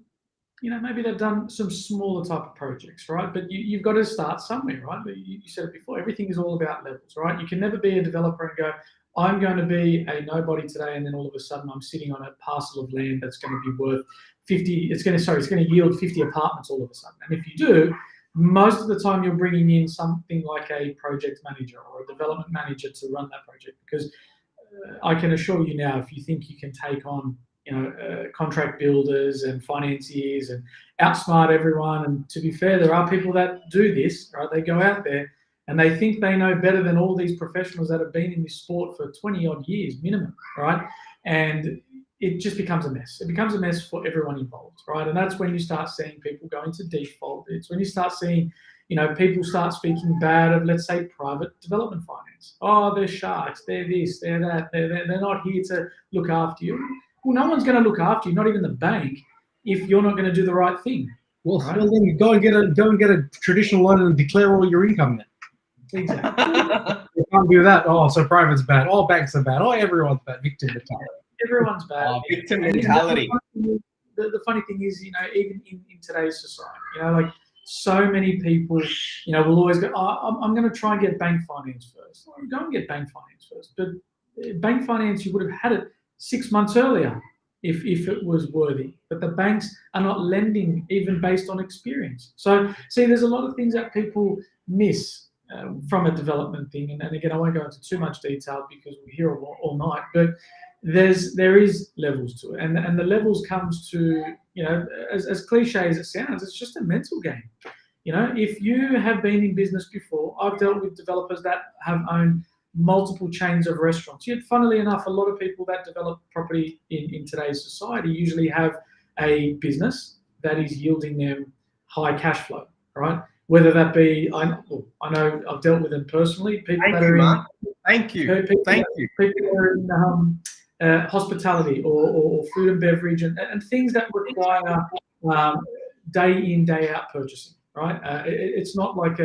maybe they've done some smaller type of projects, right? But you've got to start somewhere, right? You said it before, everything is all about levels, right? You can never be a developer and go, I'm going to be a nobody today, and then all of a sudden I'm sitting on a parcel of land that's going to be worth 50, it's going to yield 50 apartments all of a sudden. And if you do, most of the time you're bringing in something like a project manager or a development manager to run that project, because I can assure you now, if you think you can take on contract builders and financiers and outsmart everyone. And to be fair, there are people that do this, right? They go out there and they think they know better than all these professionals that have been in this sport for 20 odd years minimum, right? And it just becomes a mess. It becomes a mess for everyone involved, right? And that's when you start seeing people go into default. It's when you start seeing, people start speaking bad of, let's say, private development finance. Oh, they're sharks, they're this, they're that, they're not here to look after you. Well, no one's going to look after you, not even the bank, if you're not going to do the right thing. Well, right? Well, then you go and get a traditional loan and declare all your income then. Exactly. You can't do that. Oh, so private's bad. Oh, banks are bad. Oh, everyone's bad. Victim mentality. Everyone's bad. Oh, victim mentality. The funny thing is, even in today's society, so many people, will always go, oh, I'm going to try and get bank finance first. Well, go and get bank finance first. But bank finance, you would have had it 6 months earlier if it was worthy. But the banks are not lending even based on experience. So, see, there's a lot of things that people miss from a development thing. And again, I won't go into too much detail because we're here all night. But there is levels to it. And the levels comes to, as cliche as it sounds, it's just a mental game. If you have been in business before, I've dealt with developers that have owned multiple chains of restaurants. Yet, funnily enough, a lot of people that develop property in today's society usually have a business that is yielding them high cash flow, right? Whether that be, I know I've dealt with them personally. People Thank that you, are Mark. Thank you. People Thank you. People that are in hospitality or food and beverage and things that require day in, day out purchasing, right? It's not like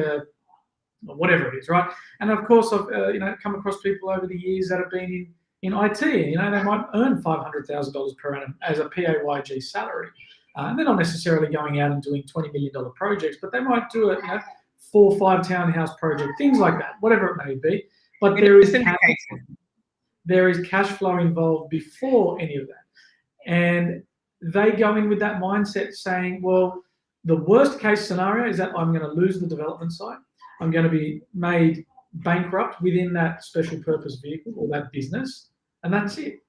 whatever it is, right? And of course, I've come across people over the years that have been in IT. They might earn $500,000 per annum as a PAYG salary. And they're not necessarily going out and doing $20 million projects, but they might do a 4 or 5 townhouse project, things like that, whatever it may be. But there is cash flow involved before any of that. And they go in with that mindset saying, well, the worst case scenario is that I'm going to lose the development site. I'm going to be made bankrupt within that special purpose vehicle or that business. And that's it.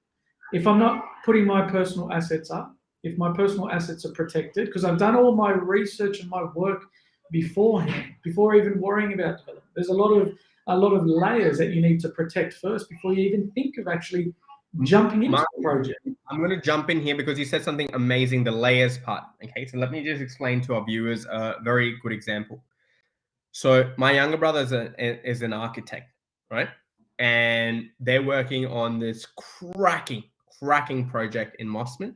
If I'm not putting my personal assets up, if my personal assets are protected, because I've done all my research and my work beforehand, before even worrying about development. There's a lot of layers that you need to protect first before you even think of actually jumping into the project. I'm going to jump in here because you said something amazing, the layers part. Okay, so let me just explain to our viewers a very good example. So my younger brother is an architect, right? And they're working on this cracking project in Mossman,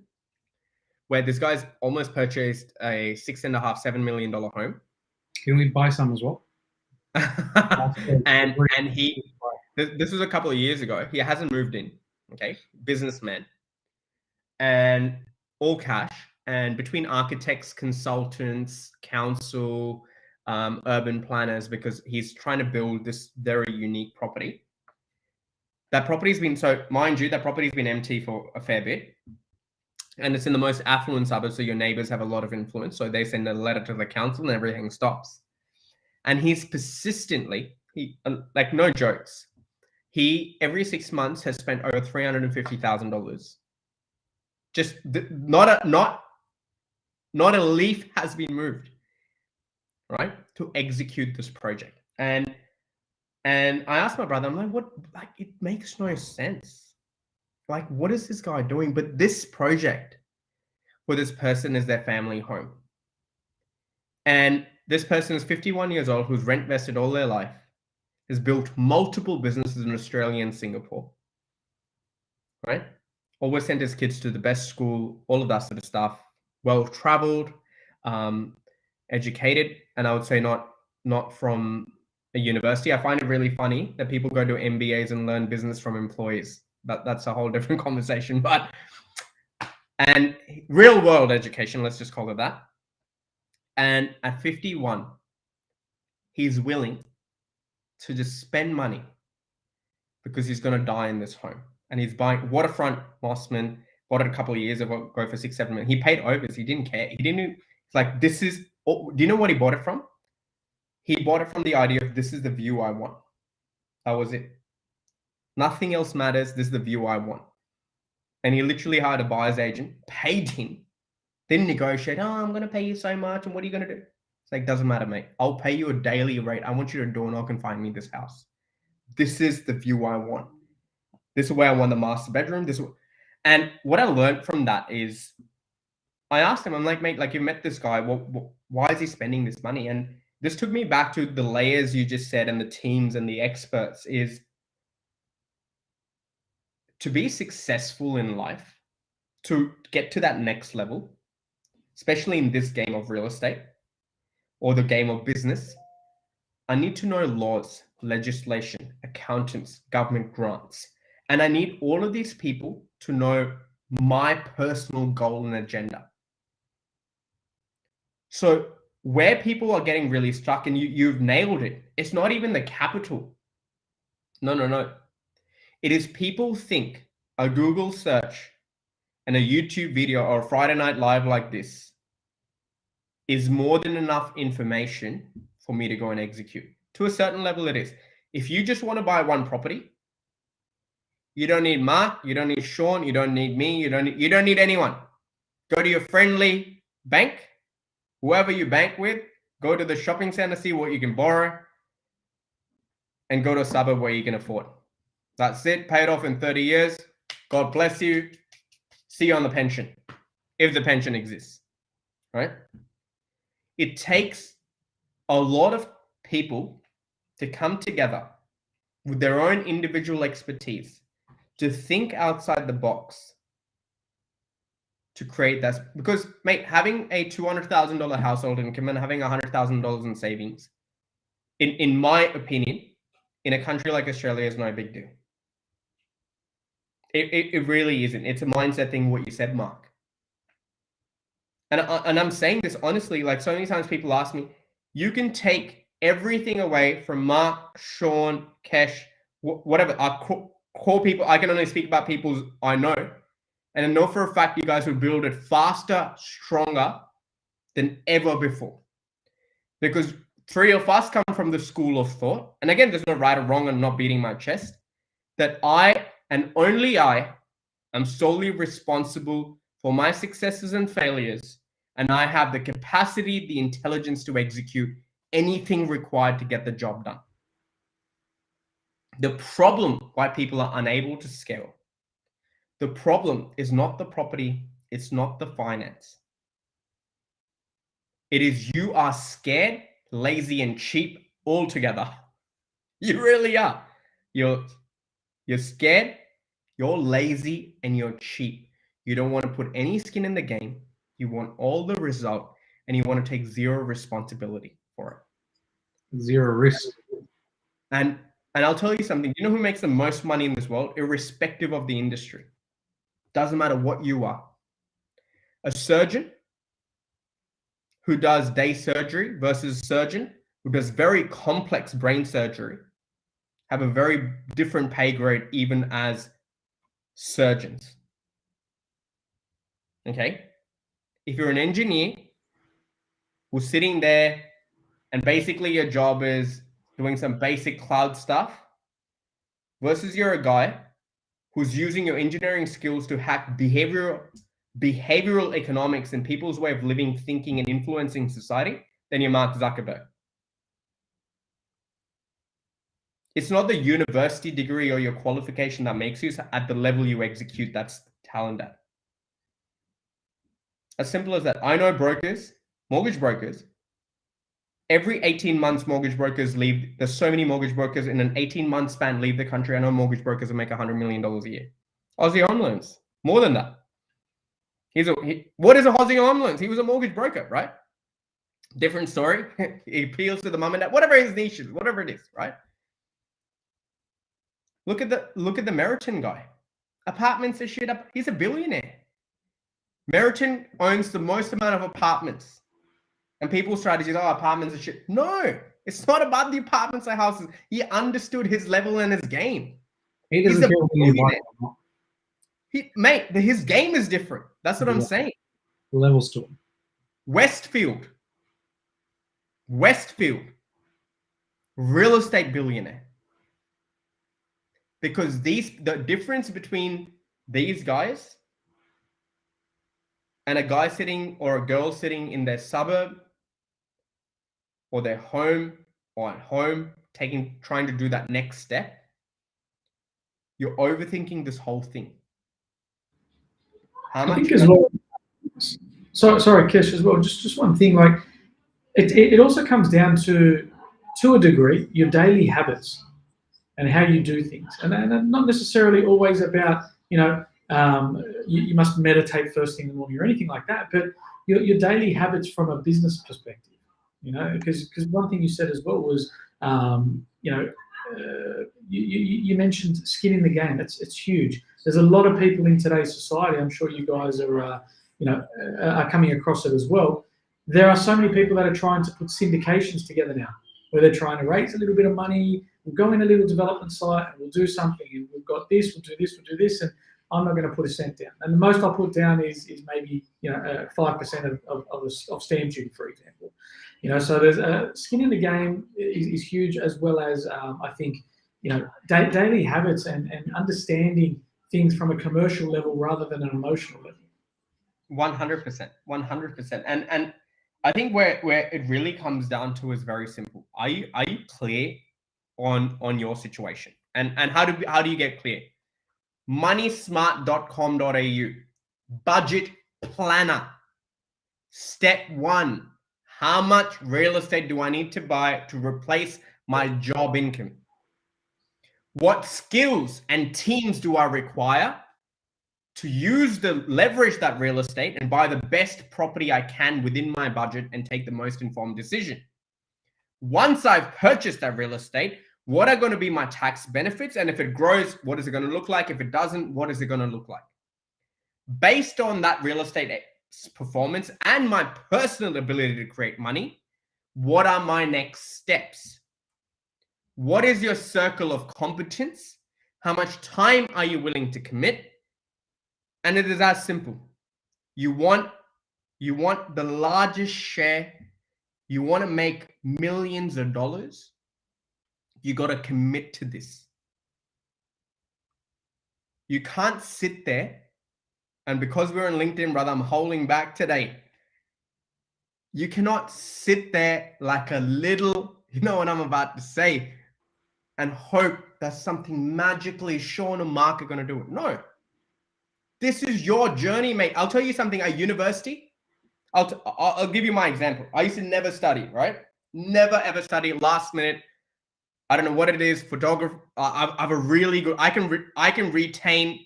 where this guy's almost purchased a $6.5–7 million home. Can we buy some as well? and this was a couple of years ago. He hasn't moved in. Okay, businessman, and all cash. And between architects, consultants, council, urban planners, because he's trying to build this very unique property. That property's been, so mind you, that property's been empty for a fair bit. And it's in the most affluent suburbs, so your neighbors have a lot of influence. So they send a letter to the council and everything stops. And he's persistently, like no jokes, he every 6 months has spent over $350,000. Just not a leaf has been moved, right, to execute this project. And I asked my brother, I'm like, what? Like, it makes no sense. Like, what is this guy doing? But this project for this person is their family home. And this person is 51 years old, who's rent vested all their life, has built multiple businesses in Australia and Singapore, right? Always sent his kids to the best school, all of that sort of stuff, well-traveled, educated, and I would say not from a university. I find it really funny that people go to MBAs and learn business from employees. That's a whole different conversation. And real world education, let's just call it that. And at 51, he's willing to just spend money because he's going to die in this home. And he's buying waterfront Mossman, bought it a couple of years ago, go for $6–7 million. He paid overs. He didn't care. It's like, do you know what he bought it from? He bought it from the idea of, this is the view I want. That was it. Nothing else matters. This is the view I want. And he literally hired a buyer's agent, paid him, didn't negotiate. Oh, I'm going to pay you so much. And what are you going to do? It's like, doesn't matter, mate. I'll pay you a daily rate. I want you to door knock and find me this house. This is the view I want. This is where I want the master bedroom. And what I learned from that is, I asked him, I'm like, mate, like, you met this guy. Why is he spending this money? And this took me back to the layers you just said and the teams and the experts. Is to be successful in life, to get to that next level, especially in this game of real estate or the game of business, I need to know laws, legislation, accountants, government grants. And I need all of these people to know my personal goal and agenda. So where people are getting really stuck, and you've nailed it, it's not even the capital. No. It is people think a Google search and a YouTube video or a Friday Night Live like this is more than enough information for me to go and execute. To a certain level, it is. If you just want to buy one property, you don't need Mark, you don't need Sean, you don't need me, you don't need anyone. Go to your friendly bank, whoever you bank with, go to the shopping center, see what you can borrow, and go to a suburb where you can afford. That's it. Pay it off in 30 years. God bless you. See you on the pension, if the pension exists, right? It takes a lot of people to come together with their own individual expertise to think outside the box to create that. Because, mate, having a $200,000 household income and having $100,000 in savings, in my opinion, in a country like Australia is no big deal. It really isn't. It's a mindset thing, what you said, Mark. And I'm saying this honestly, like so many times people ask me, you can take everything away from Mark, Sean, Kesh, whatever, our core people. I can only speak about people I know. And I know for a fact you guys would build it faster, stronger than ever before. Because 3 of us come from the school of thought. And again, there's no right or wrong. I'm not beating my chest. That I, and only I, am solely responsible for my successes and failures. And I have the capacity, the intelligence to execute anything required to get the job done. The problem why people are unable to scale, the problem is not the property, it's not the finance. It is you are scared, lazy, and cheap altogether. You really are. You're scared, you're lazy, and you're cheap. You don't want to put any skin in the game. You want all the result, and you want to take zero responsibility for it. Zero risk. And I'll tell you something. You know who makes the most money in this world, irrespective of the industry? Doesn't matter what you are. A surgeon who does day surgery versus a surgeon who does very complex brain surgery have a very different pay grade even as surgeons. Okay? If you're an engineer who's sitting there and basically your job is doing some basic cloud stuff versus you're a guy who's using your engineering skills to hack behavioral economics and people's way of living, thinking, and influencing society, then you're Mark Zuckerberg. It's not the university degree or your qualification that makes you at the level you execute that's talent at. As simple as that. I know brokers, mortgage brokers. Every 18 months, mortgage brokers leave. There's so many mortgage brokers in an 18-month span leave the country. I know mortgage brokers that make $100 million a year. Aussie home loans, more than that. What is a Aussie home loans? He was a mortgage broker, right? Different story. He appeals to the mum and dad, whatever his niche is, whatever it is, right? Look at the Meriton guy. Apartments are shit up. He's a billionaire. Meriton owns the most amount of apartments. And people's strategies, apartments are shit. No, it's not about the apartments or houses. He understood his level and his game. He doesn't care what you buy. Mate, his game is different. That's what I'm saying. Levels to him. Westfield, real estate billionaire. Because the difference between these guys and a guy sitting or a girl sitting in their suburb or their home or at home, trying to do that next step, you're overthinking this whole thing. How much? I think as well. Sorry, Kesh, as well. Just one thing. Like, it also comes down to a degree, your daily habits and how you do things, and not necessarily always about you must meditate first thing in the morning or anything like that, but your daily habits from a business perspective. Because one thing you said as well was you mentioned skin in the game. It's huge. There's a lot of people in today's society. I'm sure you guys are coming across it as well. There are so many people that are trying to put syndications together now, where they're trying to raise a little bit of money. We'll go in a little development site and we'll do something, and we've got this. We'll do this, and I'm not going to put a cent down. And the most I'll put down is maybe 5% of stamp duty, for example. So there's skin in the game is huge, as well as I think daily habits and understanding things from a commercial level rather than an emotional level. 100%. And I think where it really comes down to is very simple. Are you clear on your situation? And how do you get clear? moneysmart.com.au, budget planner. Step 1, how much real estate do I need to buy to replace my job income? What skills and teams do I require to use leverage that real estate and buy the best property I can within my budget and take the most informed decision? Once I've purchased that real estate, what are going to be my tax benefits? And if it grows, what is it going to look like? If it doesn't, what is it going to look like? Based on that real estate performance and my personal ability to create money, what are my next steps? What is your circle of competence? How much time are you willing to commit? And it is as simple. You want the largest share. You want to make millions of dollars. You got to commit to this. You can't sit there. And because we're on LinkedIn, brother, I'm holding back today. You cannot sit there like a little, you know what I'm about to say, and hope that something magically Sean or Mark are going to do it. No. This is your journey, mate. I'll tell you something. At university, I'll give you my example. I used to never study, right? Never, ever study. Last minute. I don't know what it is. Photography. I have a really good, I can retain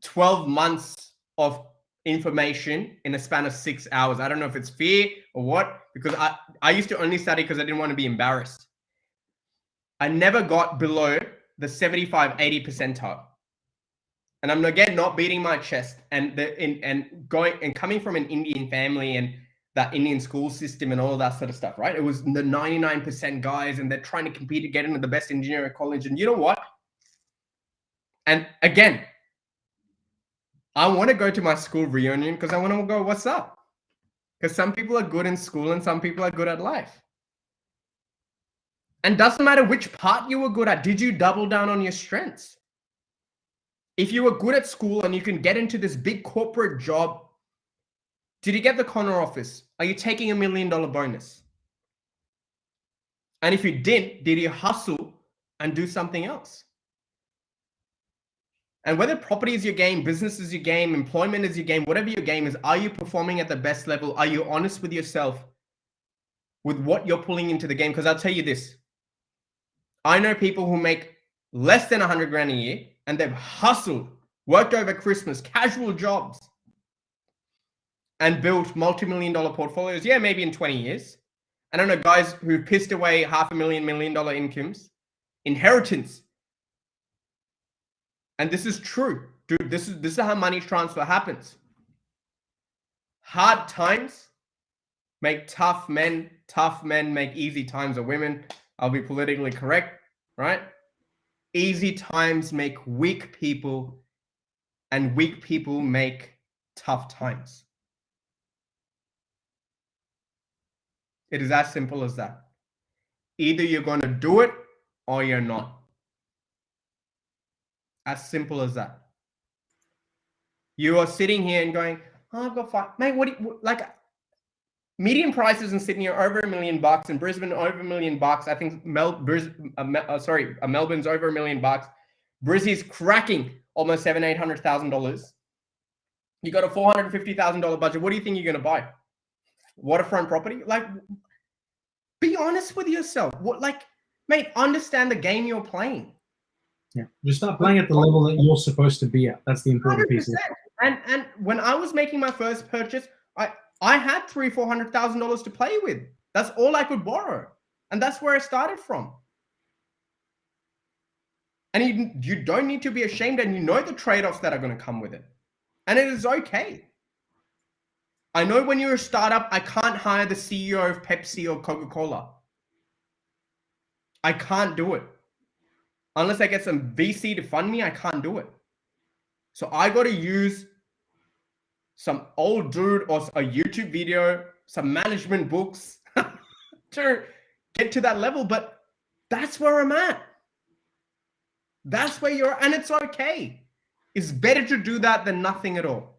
12 months of information in a span of 6 hours. I don't know if it's fear or what, because I used to only study because I didn't want to be embarrassed. I never got below the 75, 80 percentile. And I'm again not beating my chest and coming from an Indian family and that Indian school system and all of that sort of stuff, right? It was the 99% guys and they're trying to compete to get into the best engineering college. And you know what? And again, I want to go to my school reunion because I want to go, what's up? Because some people are good in school and some people are good at life. And doesn't matter which part you were good at. Did you double down on your strengths? If you were good at school and you can get into this big corporate job, did you get the corner office? Are you taking $1 million bonus? And if you did you hustle and do something else? And whether property is your game, business is your game, employment is your game, whatever your game is, are you performing at the best level? Are you honest with yourself with what you're pulling into the game? Because I'll tell you this. I know people who make less than 100 grand a year and they've hustled, worked over Christmas, casual jobs, and built multi-million-dollar portfolios. Yeah, maybe in 20 years. I don't know guys who pissed away $500,000, $1 million incomes, inheritance. And this is true, dude. This is how money transfer happens. Hard times make tough men. Tough men make easy times, or women. I'll be politically correct, right? Easy times make weak people, and weak people make tough times. It is as simple as that. Either you're going to do it or you're not. As simple as that. You are sitting here and going, oh, I've got 5. Mate, like median prices in Sydney are over $1 million, in Brisbane over $1 million. I think Melbourne's over $1 million. Brizzy's cracking almost $700,000-800,000. You got a $450,000 budget. What do you think you're going to buy? Waterfront property? Like, be honest with yourself. Mate, understand the game you're playing. Yeah, just start playing at the level that you're supposed to be at. That's the important 100%. Piece. And when I was making my first purchase, I had $300,000-400,000 to play with. That's all I could borrow, and that's where I started from. And you don't need to be ashamed, and you know the trade-offs that are going to come with it, and it is okay. I know when you're a startup, I can't hire the CEO of Pepsi or Coca-Cola. I can't do it. Unless I get some VC to fund me, I can't do it. So I got to use some old dude or a YouTube video, some management books to get to that level. But that's where I'm at. That's where you're, and it's okay. It's better to do that than nothing at all.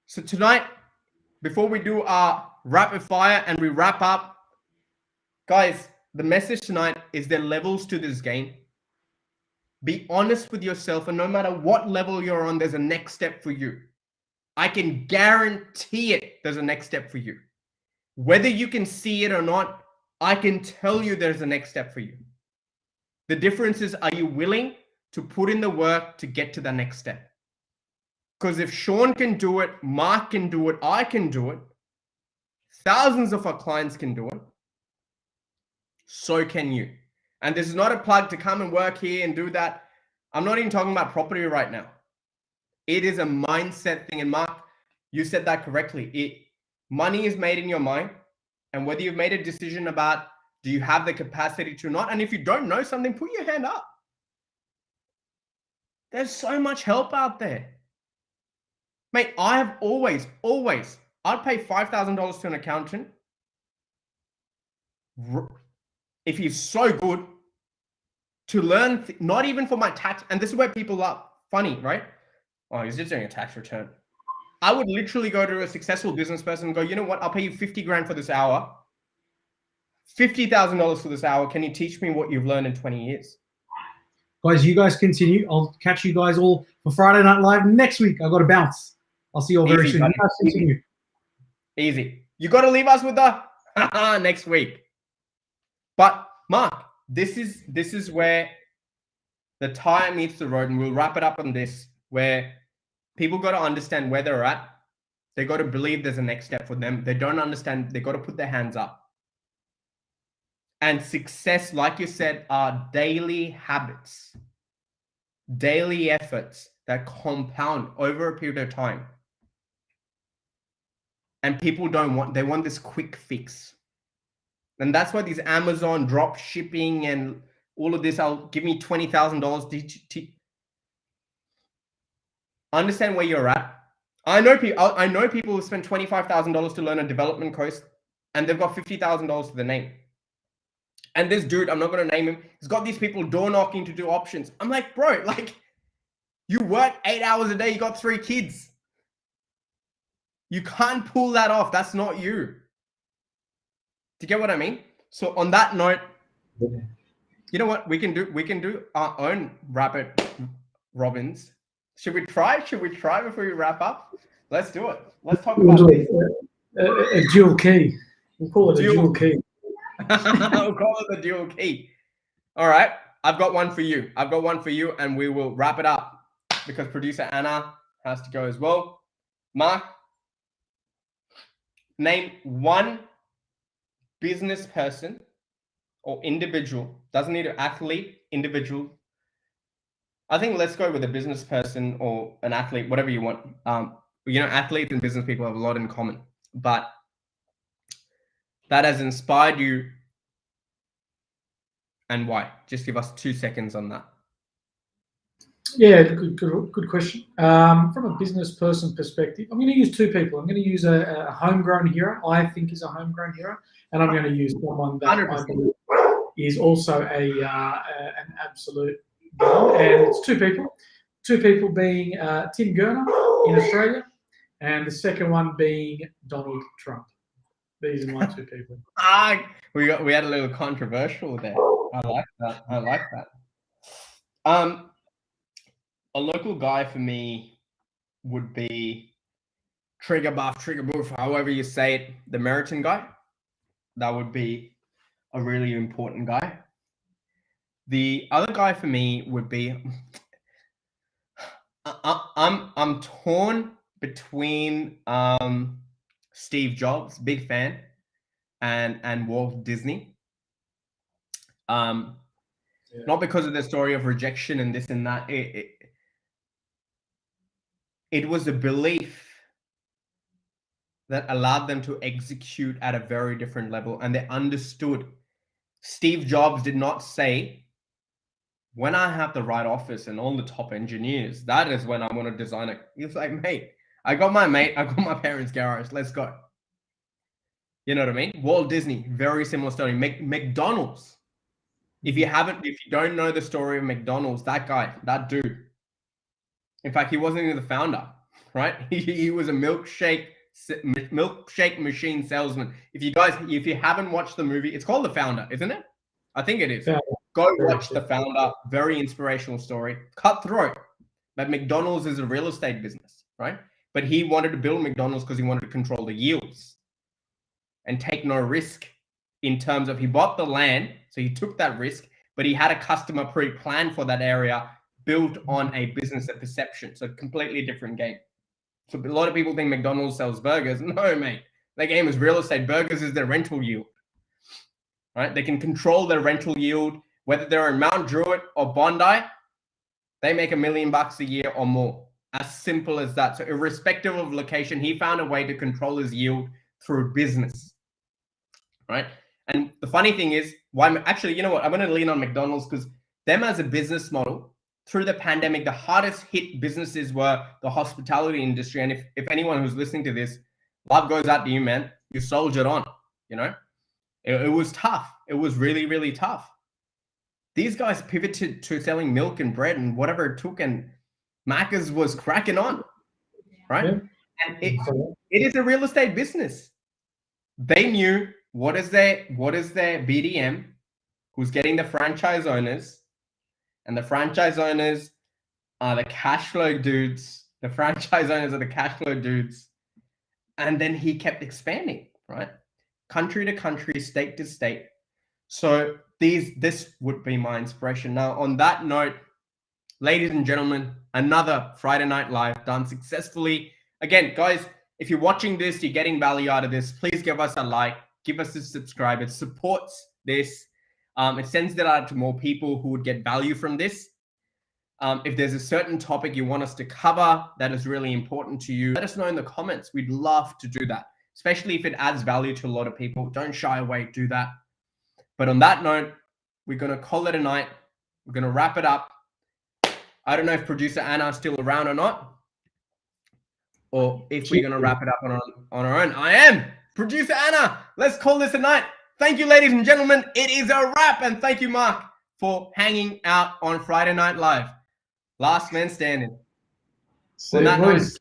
So tonight, before we do our rapid fire and we wrap up, guys, the message tonight is there are levels to this game. Be honest with yourself, and no matter what level you're on, there's a next step for you. I can guarantee it, there's a next step for you. Whether you can see it or not, I can tell you there's a next step for you. The difference is, are you willing to put in the work to get to the next step? Because if Sean can do it, Mark can do it, I can do it, thousands of our clients can do it, so can you. And this is not a plug to come and work here and do that. I'm not even talking about property right now. It is a mindset thing. And Mark, you said that correctly. Money is made in your mind. And whether you've made a decision about, do you have the capacity to not? And if you don't know something, put your hand up. There's so much help out there. Mate, I have always, I'd pay $5,000 to an accountant if he's so good to learn, not even for my tax. And this is where people are funny, right? Oh, he's just doing a tax return. I would literally go to a successful business person and go, you know what? I'll pay you 50 grand for this hour. $50,000 for this hour. Can you teach me what you've learned in 20 years? Guys, you guys continue. I'll catch you guys all for Friday Night Live next week. I've got to bounce. I'll see you all very soon. You guys continue. Easy. You got to leave us with the next week. But Mark, this is where the tire meets the road, and we'll wrap it up on this, where people got to understand where they're at. They got to believe there's a next step for them. They don't understand. They got to put their hands up. And success, like you said, are daily habits, daily efforts that compound over a period of time. And people don't want, they want this quick fix. And that's why these Amazon drop shipping and all of this, I'll give me $20,000. Understand where you're at. I know people who spend $25,000 to learn a development course, and they've got $50,000 to the name. And this dude, I'm not going to name him, he's got these people door knocking to do options. I'm like, bro, like, you work 8 hours a day, you got 3 kids. You can't pull that off. That's not you. Do you get what I mean? So on that note, you know what? We can do our own rapid robins. Should we try? Should we try before we wrap up? Let's do it. Let's talk about this. A dual key. We'll call it a dual key. We'll call it the dual key. All right. I've got one for you. And we will wrap it up because producer Anna has to go as well. Mark, name one business person or individual. Doesn't need an athlete, individual. I think let's go with a business person or an athlete, whatever you want. Athletes and business people have a lot in common, but that has inspired you and why? Just give us 2 seconds on that. Yeah, good question. From a business person perspective, I'm going to use 2 people. I'm going to use a homegrown hero, I think is a homegrown hero, and I'm going to use someone that 100%. I believe is also an absolute gun. And it's 2 people. 2 people being Tim Gurner in Australia, and the second one being Donald Trump. These are my 2 people. We had a little controversial there. I like that. A local guy for me would be Trigger Boof, however you say it, the Meriton guy. That would be a really important guy. The other guy for me would be, I'm torn between Steve Jobs, big fan, and Walt Disney. Not because of the story of rejection and this and that. It was a belief that allowed them to execute at a very different level, and they understood. Steve Jobs did not say, when I have the right office and all the top engineers, that is when I want to design it. He was like, I got my parents' garage. Let's go. You know what I mean? Walt Disney, very similar story. McDonald's. If you don't know the story of McDonald's, that guy, that dude. In fact, he wasn't even the founder, right? He was a milkshake machine salesman. If you haven't watched the movie, it's called The Founder, isn't it? I think it is. Yeah. Go watch The Founder. Very inspirational story. Cutthroat. But McDonald's is a real estate business, right? But he wanted to build McDonald's because he wanted to control the yields and take no risk in terms of he bought the land. So he took that risk, but he had a customer pre-planned for that area built on a business of perception. So completely different game. So a lot of people think McDonald's sells burgers. No, mate. Their game is real estate. Burgers is their rental yield. Right? They can control their rental yield, whether they're in Mount Druitt or Bondi, they make $1 million a year or more. As simple as that. So irrespective of location, he found a way to control his yield through business. Right? And the funny thing is, actually, you know what? I'm going to lean on McDonald's because them as a business model, through the pandemic, the hardest hit businesses were the hospitality industry. And if anyone who's listening to this, love goes out to you, man. You soldiered on, you know? It was tough. It was really, really tough. These guys pivoted to selling milk and bread and whatever it took, and Macca's was cracking on, right? Yeah. And it is a real estate business. They knew what is their BDM, who's getting the franchise owners, and the franchise owners are the cash flow dudes. The franchise owners are the cash flow dudes. And then he kept expanding, right? Country to country, state to state. So this would be my inspiration. Now, on that note, ladies and gentlemen, another Friday Night Live done successfully. Again, guys, if you're watching this, you're getting value out of this, please give us a like, give us a subscribe. It supports this. It sends it out to more people who would get value from this. If there's a certain topic you want us to cover that is really important to you, let us know in the comments. We'd love to do that, especially if it adds value to a lot of people. Don't shy away, do that. But on that note, we're going to call it a night. We're going to wrap it up. I don't know if producer Anna is still around or not, or if we're going to wrap it up on our own. I am. Producer Anna, let's call this a night. Thank you, ladies and gentlemen. It is a wrap. And thank you, Mark, for hanging out on Friday Night Live. Last man standing. See you, boys.